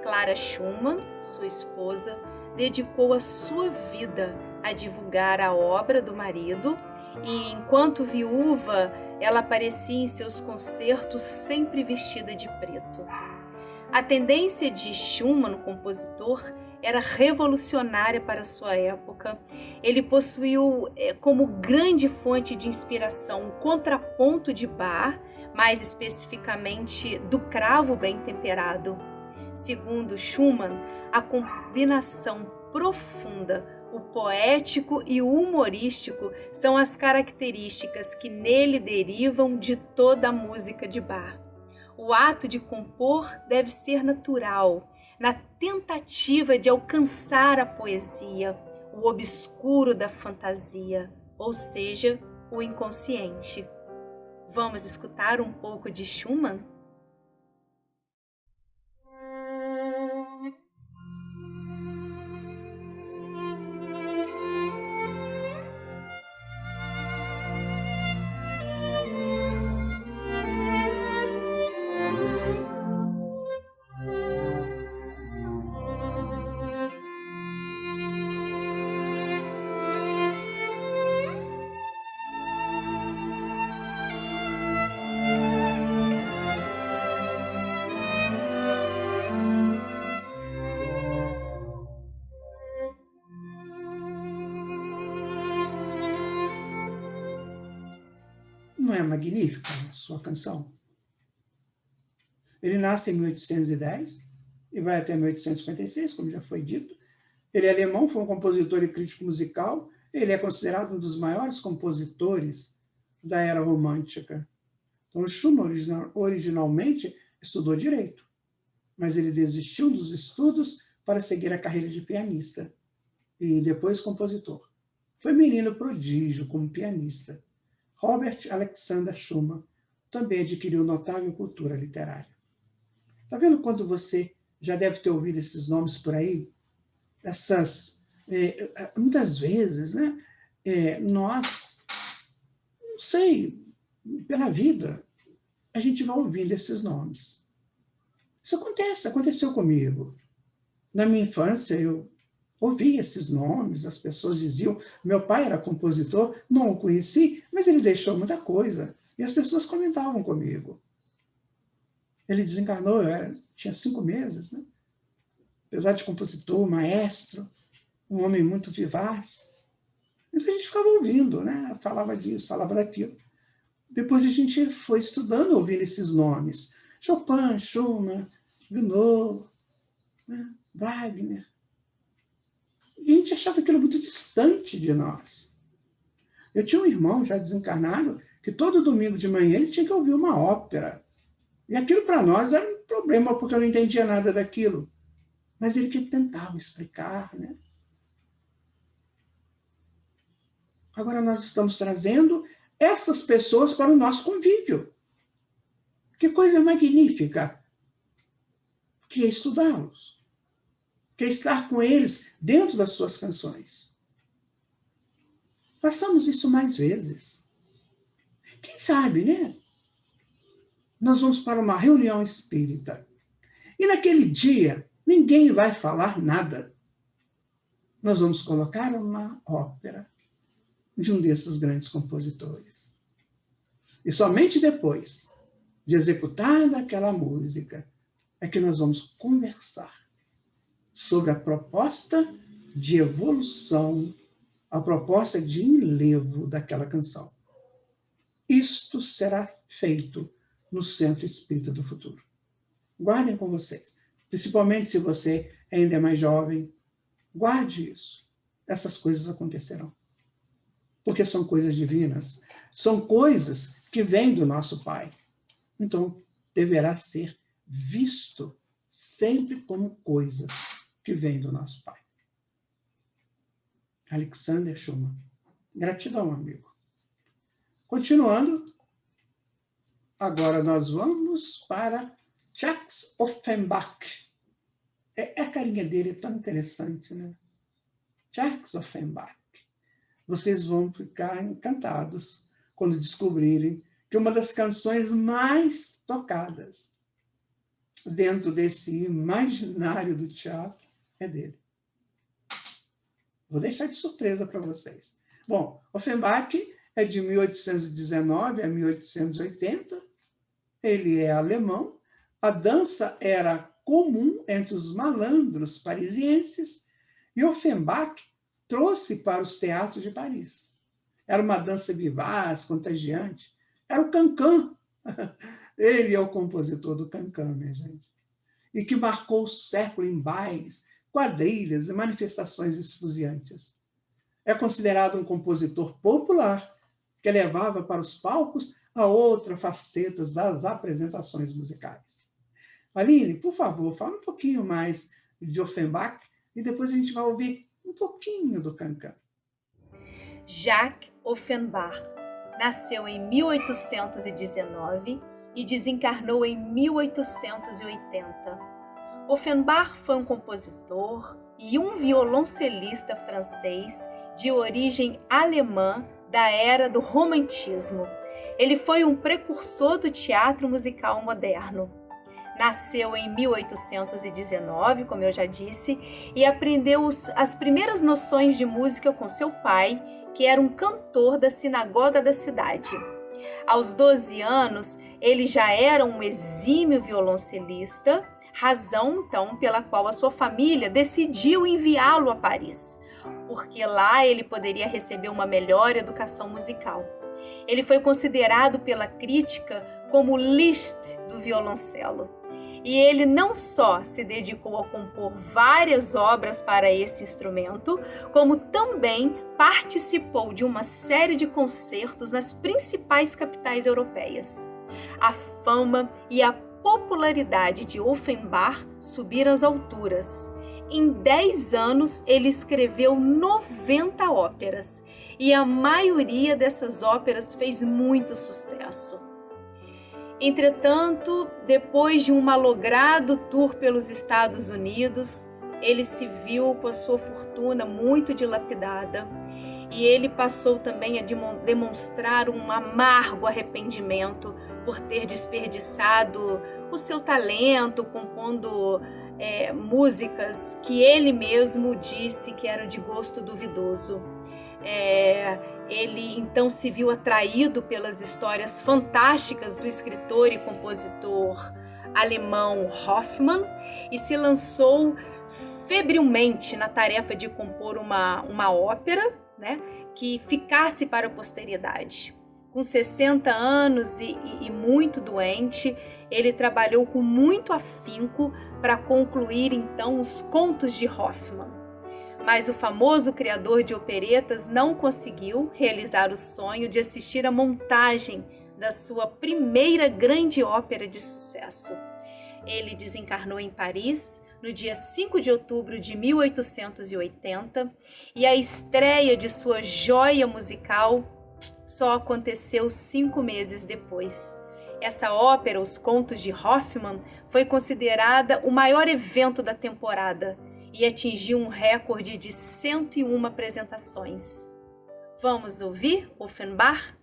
Clara Schumann, sua esposa, dedicou a sua vida a divulgar a obra do marido e, enquanto viúva, ela aparecia em seus concertos sempre vestida de preto. A tendência de Schumann, o compositor, era revolucionária para sua época. Ele possuiu como grande fonte de inspiração um contraponto de Bach, mais especificamente do cravo bem temperado. Segundo Schumann, a combinação profunda, o poético e o humorístico são as características que nele derivam de toda a música de Bach. O ato de compor deve ser natural, na tentativa de alcançar a poesia, o obscuro da fantasia, ou seja, o inconsciente. Vamos escutar um pouco de Schumann? Não é magnífica a sua canção? Ele nasce em 1810 e vai até 1856, como já foi dito. Ele é alemão, foi um compositor e crítico musical. Ele é considerado um dos maiores compositores da era romântica. Então, Schumann originalmente estudou direito, mas ele desistiu dos estudos para seguir a carreira de pianista e depois compositor. Foi menino prodígio como pianista. Robert Alexander Schumann também adquiriu notável cultura literária. Está vendo quando você já deve ter ouvido esses nomes por aí? Muitas vezes, né, nós, não sei, pela vida, a gente vai ouvindo esses nomes. Isso aconteceu comigo. Na minha infância, eu ouvi esses nomes, as pessoas diziam, meu pai era compositor, não o conheci, mas ele deixou muita coisa. E as pessoas comentavam comigo. Ele desencarnou, eu tinha 5 meses, né? Apesar de compositor, maestro, um homem muito vivaz. Então a gente ficava ouvindo, né? Falava disso, falava daquilo. Depois a gente foi estudando, ouvindo esses nomes. Chopin, Schumann, Gounod, né? Wagner. E a gente achava aquilo muito distante de nós. Eu tinha um irmão já desencarnado que todo domingo de manhã ele tinha que ouvir uma ópera. E aquilo para nós era um problema, porque eu não entendia nada daquilo. Mas ele que tentava explicar, né? Agora nós estamos trazendo essas pessoas para o nosso convívio. Que coisa magnífica que é estudá-los, que é estar com eles dentro das suas canções. Façamos isso mais vezes. Quem sabe, né? Nós vamos para uma reunião espírita. E naquele dia, ninguém vai falar nada. Nós vamos colocar uma ópera de um desses grandes compositores. E somente depois de executada aquela música é que nós vamos conversar sobre a proposta de evolução, a proposta de enlevo daquela canção. Isto será feito no Centro Espírita do Futuro. Guardem com vocês, principalmente se você ainda é mais jovem, guarde isso. Essas coisas acontecerão. Porque são coisas divinas, são coisas que vêm do nosso Pai. Então, deverá ser visto sempre como coisas que vêm do nosso Pai. Alexander Schumann. Gratidão, amigo. Continuando, agora nós vamos para Jacques Offenbach. A carinha dele é tão interessante, né? Jacques Offenbach. Vocês vão ficar encantados quando descobrirem que uma das canções mais tocadas dentro desse imaginário do teatro é dele. Vou deixar de surpresa para vocês. Bom, Offenbach é de 1819 a 1880. Ele é alemão. A dança era comum entre os malandros parisienses e Offenbach trouxe para os teatros de Paris. Era uma dança vivaz, contagiante. Era o cancan. Ele é o compositor do cancan, minha gente. E que marcou o século em bailes, quadrilhas e manifestações esfuziantes. É considerado um compositor popular que levava para os palcos a outras facetas das apresentações musicais. Aline, por favor, fala um pouquinho mais de Offenbach e depois a gente vai ouvir um pouquinho do cancan. Jacques Offenbach Nasceu em 1819 e desencarnou em 1880. Offenbach foi um compositor e um violoncelista francês de origem alemã da era do Romantismo. Ele foi um precursor do teatro musical moderno. Nasceu em 1819, como eu já disse, e aprendeu as primeiras noções de música com seu pai, que era um cantor da sinagoga da cidade. Aos 12 anos, ele já era um exímio violoncelista, razão, então, pela qual a sua família decidiu enviá-lo a Paris, porque lá ele poderia receber uma melhor educação musical. Ele foi considerado pela crítica como Liszt do violoncelo. E ele não só se dedicou a compor várias obras para esse instrumento, como também participou de uma série de concertos nas principais capitais europeias. A fama e a popularidade de Offenbach subiram às alturas. Em 10 anos, ele escreveu 90 óperas, e a maioria dessas óperas fez muito sucesso. Entretanto, depois de um malogrado tour pelos Estados Unidos, ele se viu com a sua fortuna muito dilapidada e ele passou também a demonstrar um amargo arrependimento por ter desperdiçado o seu talento compondo músicas que ele mesmo disse que eram de gosto duvidoso. Ele então se viu atraído pelas histórias fantásticas do escritor e compositor alemão Hoffmann e se lançou febrilmente na tarefa de compor uma ópera, né, que ficasse para a posteridade. Com 60 anos e muito doente, ele trabalhou com muito afinco para concluir então os contos de Hoffmann. Mas o famoso criador de operetas não conseguiu realizar o sonho de assistir à montagem da sua primeira grande ópera de sucesso. Ele desencarnou em Paris no dia 5 de outubro de 1880 e a estreia de sua joia musical só aconteceu 5 meses depois. Essa ópera, Os Contos de Hoffmann, foi considerada o maior evento da temporada e atingiu um recorde de 101 apresentações. Vamos ouvir Offenbach?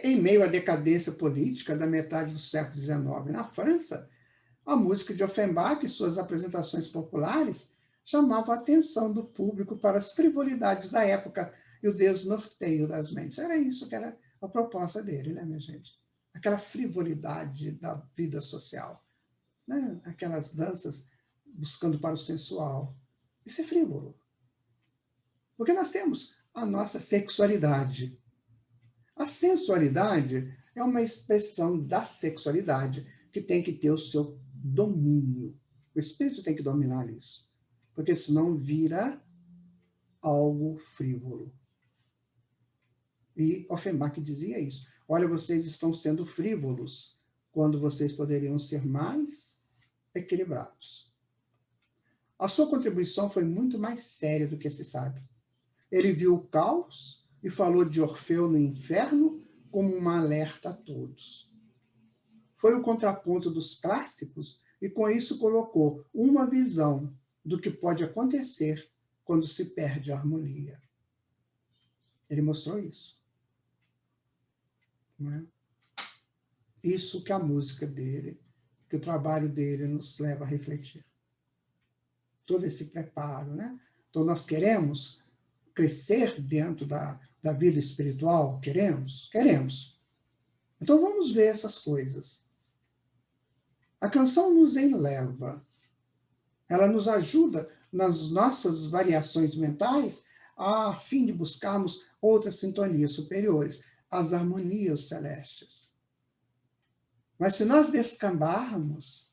Em meio à decadência política da metade do século XIX na França, A música de Offenbach e suas apresentações populares chamavam a atenção do público para as frivolidades da época e o desnorteio das mentes. Era isso que era a proposta dele, né, minha gente? Aquela frivolidade da vida social, né? Aquelas danças buscando para o sensual. Isso é frívolo. Porque nós temos a nossa sexualidade. A sensualidade é uma expressão da sexualidade que tem que ter o seu domínio. O espírito tem que dominar isso, porque senão vira algo frívolo. E Offenbach dizia isso. Olha, vocês estão sendo frívolos quando vocês poderiam ser mais equilibrados. A sua contribuição foi muito mais séria do que se sabe. Ele viu o caos e falou de Orfeu no inferno como um alerta a todos. Foi o contraponto dos clássicos e, com isso, colocou uma visão do que pode acontecer quando se perde a harmonia. Ele mostrou isso. Não é? Isso que a música dele, que o trabalho dele nos leva a refletir. Todo esse preparo, né? Então, nós queremos crescer dentro da vida espiritual? Queremos? Queremos. Então, vamos ver essas coisas. A canção nos eleva. Ela nos ajuda nas nossas variações mentais a fim de buscarmos outras sintonias superiores, as harmonias celestes. Mas se nós descambarmos,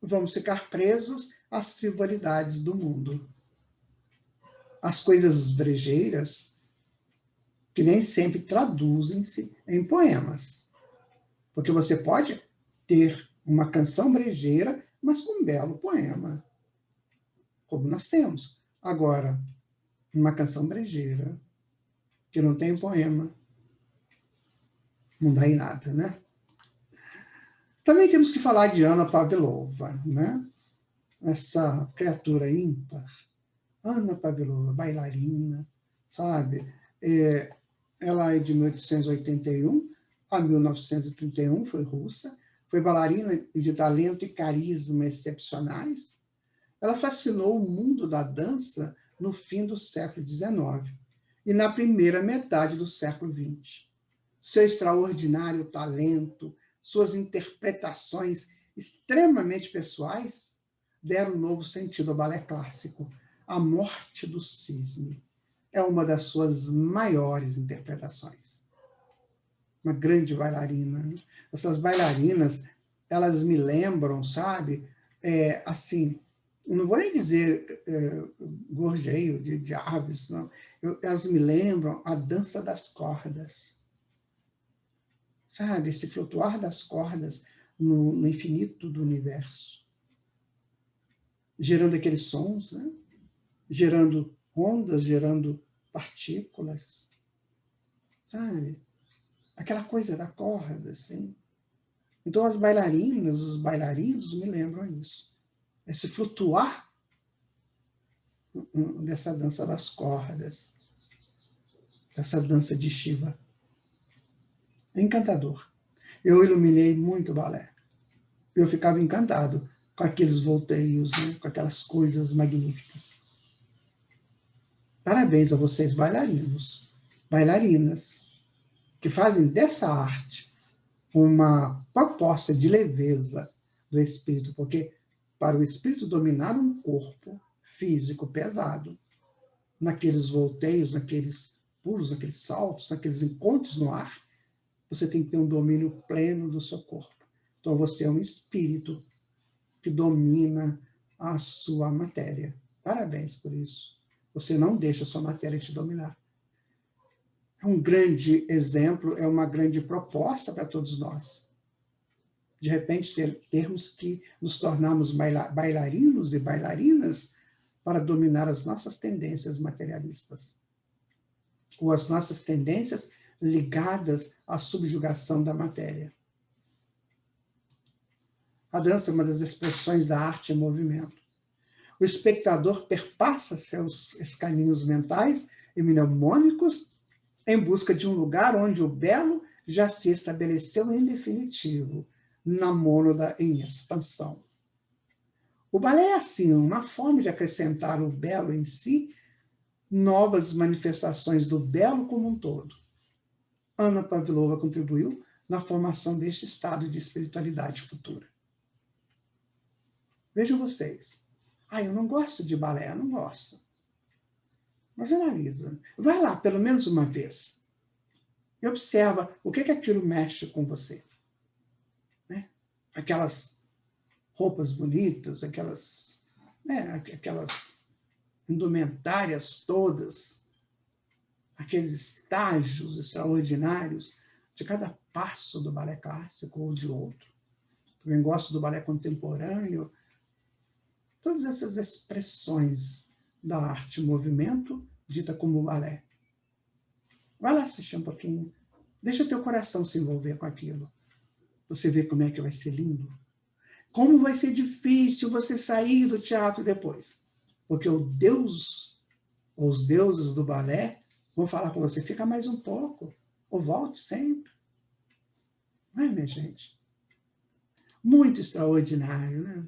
vamos ficar presos às frivolidades do mundo. As coisas brejeiras, que nem sempre traduzem-se em poemas. Porque você pode ter uma canção brejeira, mas com um belo poema, como nós temos. Agora, uma canção brejeira, que não tem poema, não dá em nada, né? Também temos que falar de Anna Pavlova, né? Essa criatura ímpar. Anna Pavlova, bailarina, sabe? Ela é de 1881 a 1931, foi russa, foi bailarina de talento e carisma excepcionais. Ela fascinou o mundo da dança no fim do século XIX e na primeira metade do século XX. Seu extraordinário talento, suas interpretações extremamente pessoais deram um novo sentido ao balé clássico. A Morte do Cisne é uma das suas maiores interpretações. Uma grande bailarina. Essas bailarinas, elas me lembram, sabe? Assim, não vou nem dizer gorjeio de aves, não. Elas me lembram a dança das cordas. Sabe? Esse flutuar das cordas no infinito do universo. Gerando aqueles sons, né? Gerando ondas, gerando partículas. Sabe? Aquela coisa da corda, assim. Então, as bailarinas, os bailarinos me lembram isso. Esse flutuar dessa dança das cordas, dessa dança de Shiva. É encantador. Eu iluminei muito o balé. Eu ficava encantado com aqueles volteios, né? Com aquelas coisas magníficas. Parabéns a vocês, bailarinos, bailarinas, que fazem dessa arte uma proposta de leveza do espírito, porque para o espírito dominar um corpo físico pesado, naqueles volteios, naqueles pulos, naqueles saltos, naqueles encontros no ar, você tem que ter um domínio pleno do seu corpo. Então, você é um espírito que domina a sua matéria. Parabéns por isso. Você não deixa a sua matéria te dominar. É um grande exemplo, é uma grande proposta para todos nós. De repente, termos que nos tornarmos bailarinos e bailarinas para dominar as nossas tendências materialistas. Ou as nossas tendências ligadas à subjugação da matéria. A dança é uma das expressões da arte em movimento. O espectador perpassa seus caminhos mentais e mnemônicos em busca de um lugar onde o belo já se estabeleceu em definitivo, na mônada em expansão. O balé é, assim, uma forma de acrescentar o belo em si, novas manifestações do belo como um todo. Anna Pavlova contribuiu na formação deste estado de espiritualidade futura. Vejam vocês. Eu não gosto de balé, eu não gosto. Mas analisa. Vai lá pelo menos uma vez. E observa o que aquilo mexe com você. Né? Aquelas roupas bonitas, aquelas indumentárias todas, aqueles estágios extraordinários de cada passo do balé clássico ou de outro. Também gosto do balé contemporâneo. Todas essas expressões da arte e movimento, dita como balé. Vai lá assistir um pouquinho. Deixa teu coração se envolver com aquilo. Você vê como é que vai ser lindo. Como vai ser difícil você sair do teatro depois. Porque o Deus, ou os deuses do balé, vão falar com você, fica mais um pouco, ou volte sempre. Não é, minha gente? Muito extraordinário, né?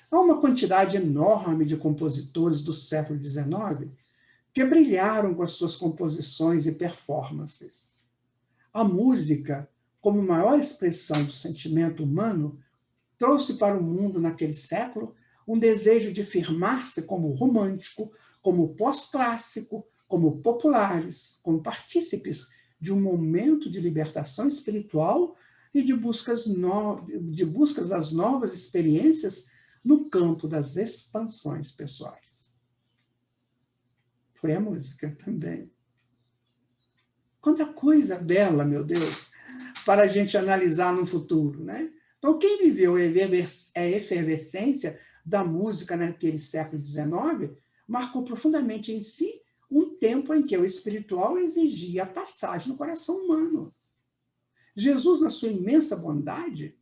Há uma quantidade enorme de compositores do século XIX que brilharam com as suas composições e performances. A música, como maior expressão do sentimento humano, trouxe para o mundo naquele século um desejo de firmar-se como romântico, como pós-clássico, como populares, como partícipes de um momento de libertação espiritual e de buscas às novas experiências no campo das expansões pessoais. Foi a música também. Quanta coisa bela, meu Deus, para a gente analisar no futuro, né? Então, quem viveu a efervescência da música naquele século XIX marcou profundamente em si um tempo em que o espiritual exigia a passagem no coração humano. Jesus, na sua imensa bondade,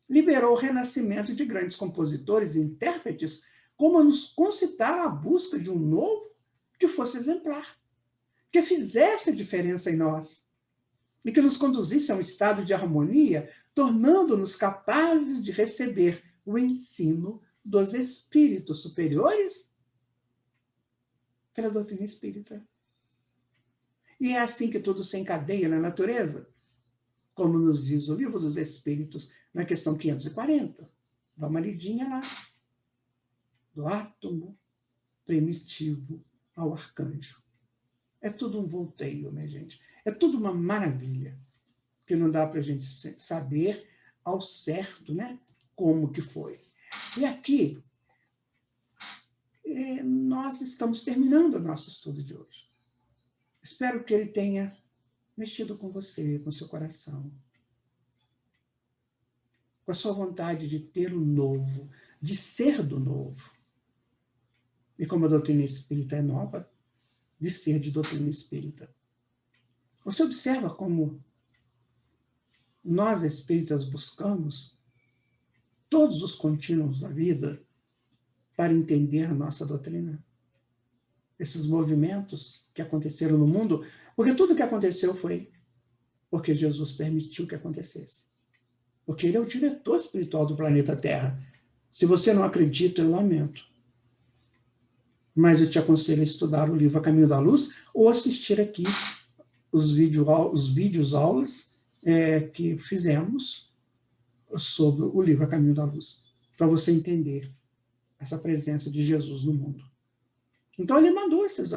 liberou o renascimento de grandes compositores e intérpretes, como a nos concitar a busca de um novo que fosse exemplar, que fizesse a diferença em nós e que nos conduzisse a um estado de harmonia, tornando-nos capazes de receber o ensino dos espíritos superiores pela doutrina espírita. E é assim que tudo se encadeia na natureza, como nos diz o Livro dos Espíritos, na questão 540. Dá uma lidinha lá. Do átomo primitivo ao arcanjo. É tudo um volteio, minha gente. É tudo uma maravilha, que não dá para a gente saber ao certo, né, como que foi. E aqui, nós estamos terminando o nosso estudo de hoje. Espero que ele tenha mexido com você, com seu coração, com a sua vontade de ter o novo, de ser do novo. E como a doutrina espírita é nova, de ser de doutrina espírita. Você observa como nós espíritas buscamos todos os contínuos da vida para entender a nossa doutrina? Esses movimentos que aconteceram no mundo, porque tudo que aconteceu foi porque Jesus permitiu que acontecesse. Porque ele é o diretor espiritual do planeta Terra. Se você não acredita, eu lamento. Mas eu te aconselho a estudar o livro A Caminho da Luz ou assistir aqui os vídeos aulas que fizemos sobre o livro A Caminho da Luz, para você entender essa presença de Jesus no mundo. Então, ele mandou esses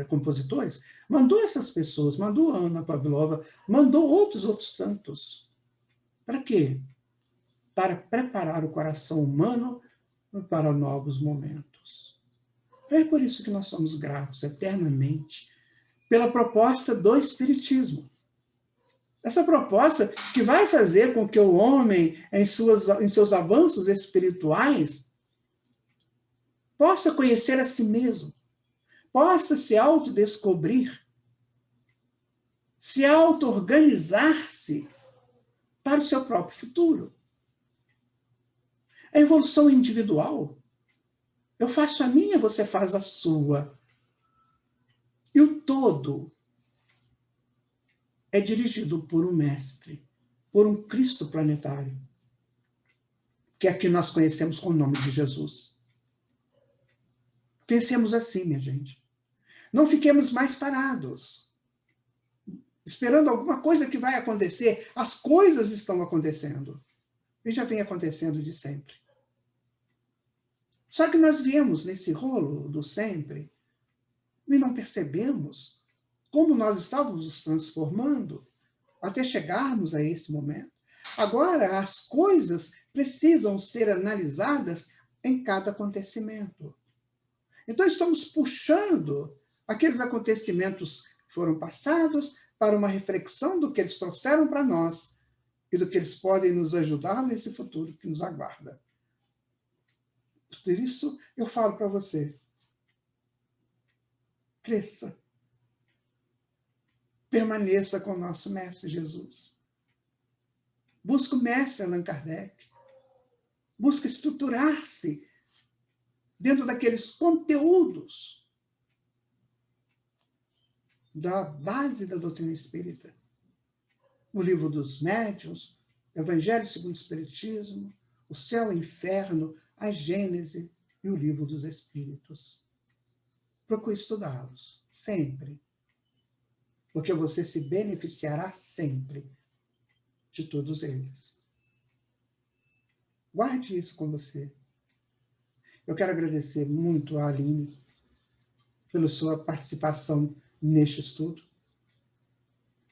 compositores, mandou essas pessoas, mandou a Anna Pavlova, mandou outros tantos. Para quê? Para preparar o coração humano para novos momentos. É por isso que nós somos gratos eternamente pela proposta do Espiritismo. Essa proposta que vai fazer com que o homem, em seus avanços espirituais, possa conhecer a si mesmo, possa se autodescobrir, se auto-organizar-se para o seu próprio futuro. A evolução individual. Eu faço a minha, você faz a sua. E o todo é dirigido por um mestre, por um Cristo planetário, que aqui nós conhecemos com o nome de Jesus. Pensemos assim, minha gente. Não fiquemos mais parados, esperando alguma coisa que vai acontecer. As coisas estão acontecendo. E já vem acontecendo de sempre. Só que nós viemos nesse rolo do sempre e não percebemos como nós estávamos nos transformando até chegarmos a esse momento. Agora, as coisas precisam ser analisadas em cada acontecimento. Então, estamos puxando aqueles acontecimentos que foram passados para uma reflexão do que eles trouxeram para nós e do que eles podem nos ajudar nesse futuro que nos aguarda. Por isso, eu falo para você, cresça. Permaneça com o nosso Mestre Jesus. Busque o Mestre Allan Kardec. Busque estruturar-se dentro daqueles conteúdos da base da doutrina espírita. O Livro dos Médiuns, Evangelho segundo o Espiritismo, o Céu e o Inferno, a Gênese e o Livro dos Espíritos. Procure estudá-los, sempre. Porque você se beneficiará sempre de todos eles. Guarde isso com você. Eu quero agradecer muito a Aline pela sua participação neste estudo.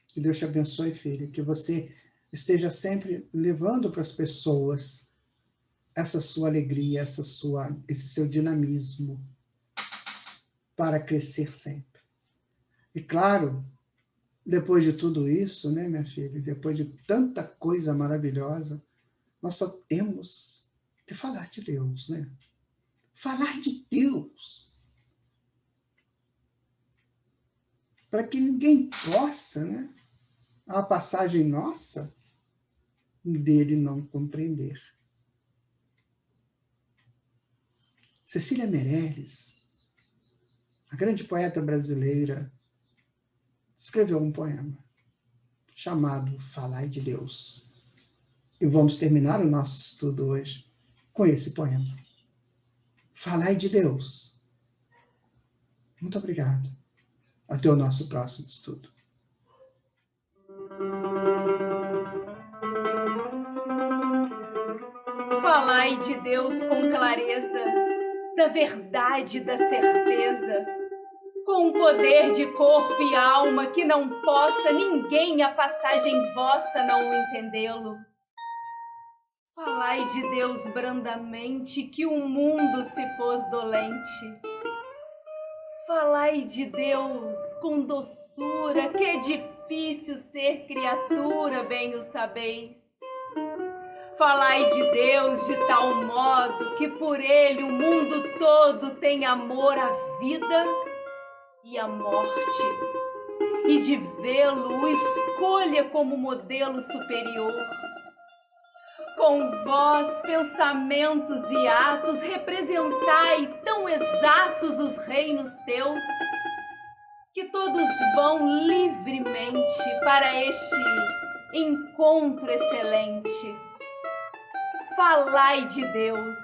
Que Deus te abençoe, filha. Que você esteja sempre levando para as pessoas essa sua alegria, esse seu dinamismo para crescer sempre. E claro, depois de tudo isso, né, minha filha, depois de tanta coisa maravilhosa, nós só temos que falar de Deus, né? Falar de Deus. Para que ninguém possa, né, a passagem nossa, dele não compreender. Cecília Meirelles, a grande poeta brasileira, escreveu um poema chamado Falai de Deus. E vamos terminar o nosso estudo hoje com esse poema. Falai de Deus. Muito obrigado. Até o nosso próximo estudo. Falai de Deus com clareza, da verdade, da certeza, com o poder de corpo e alma que não possa ninguém a passagem vossa não entendê-lo. Falai de Deus brandamente, que o mundo se pôs dolente. Falai de Deus com doçura, que é difícil ser criatura, bem o sabeis. Falai de Deus de tal modo que por ele o mundo todo tem amor à vida e à morte, e de vê-lo o escolha como modelo superior. Com vós, pensamentos e atos, representai tão exatos os reinos teus, que todos vão livremente para este encontro excelente. Falai de Deus.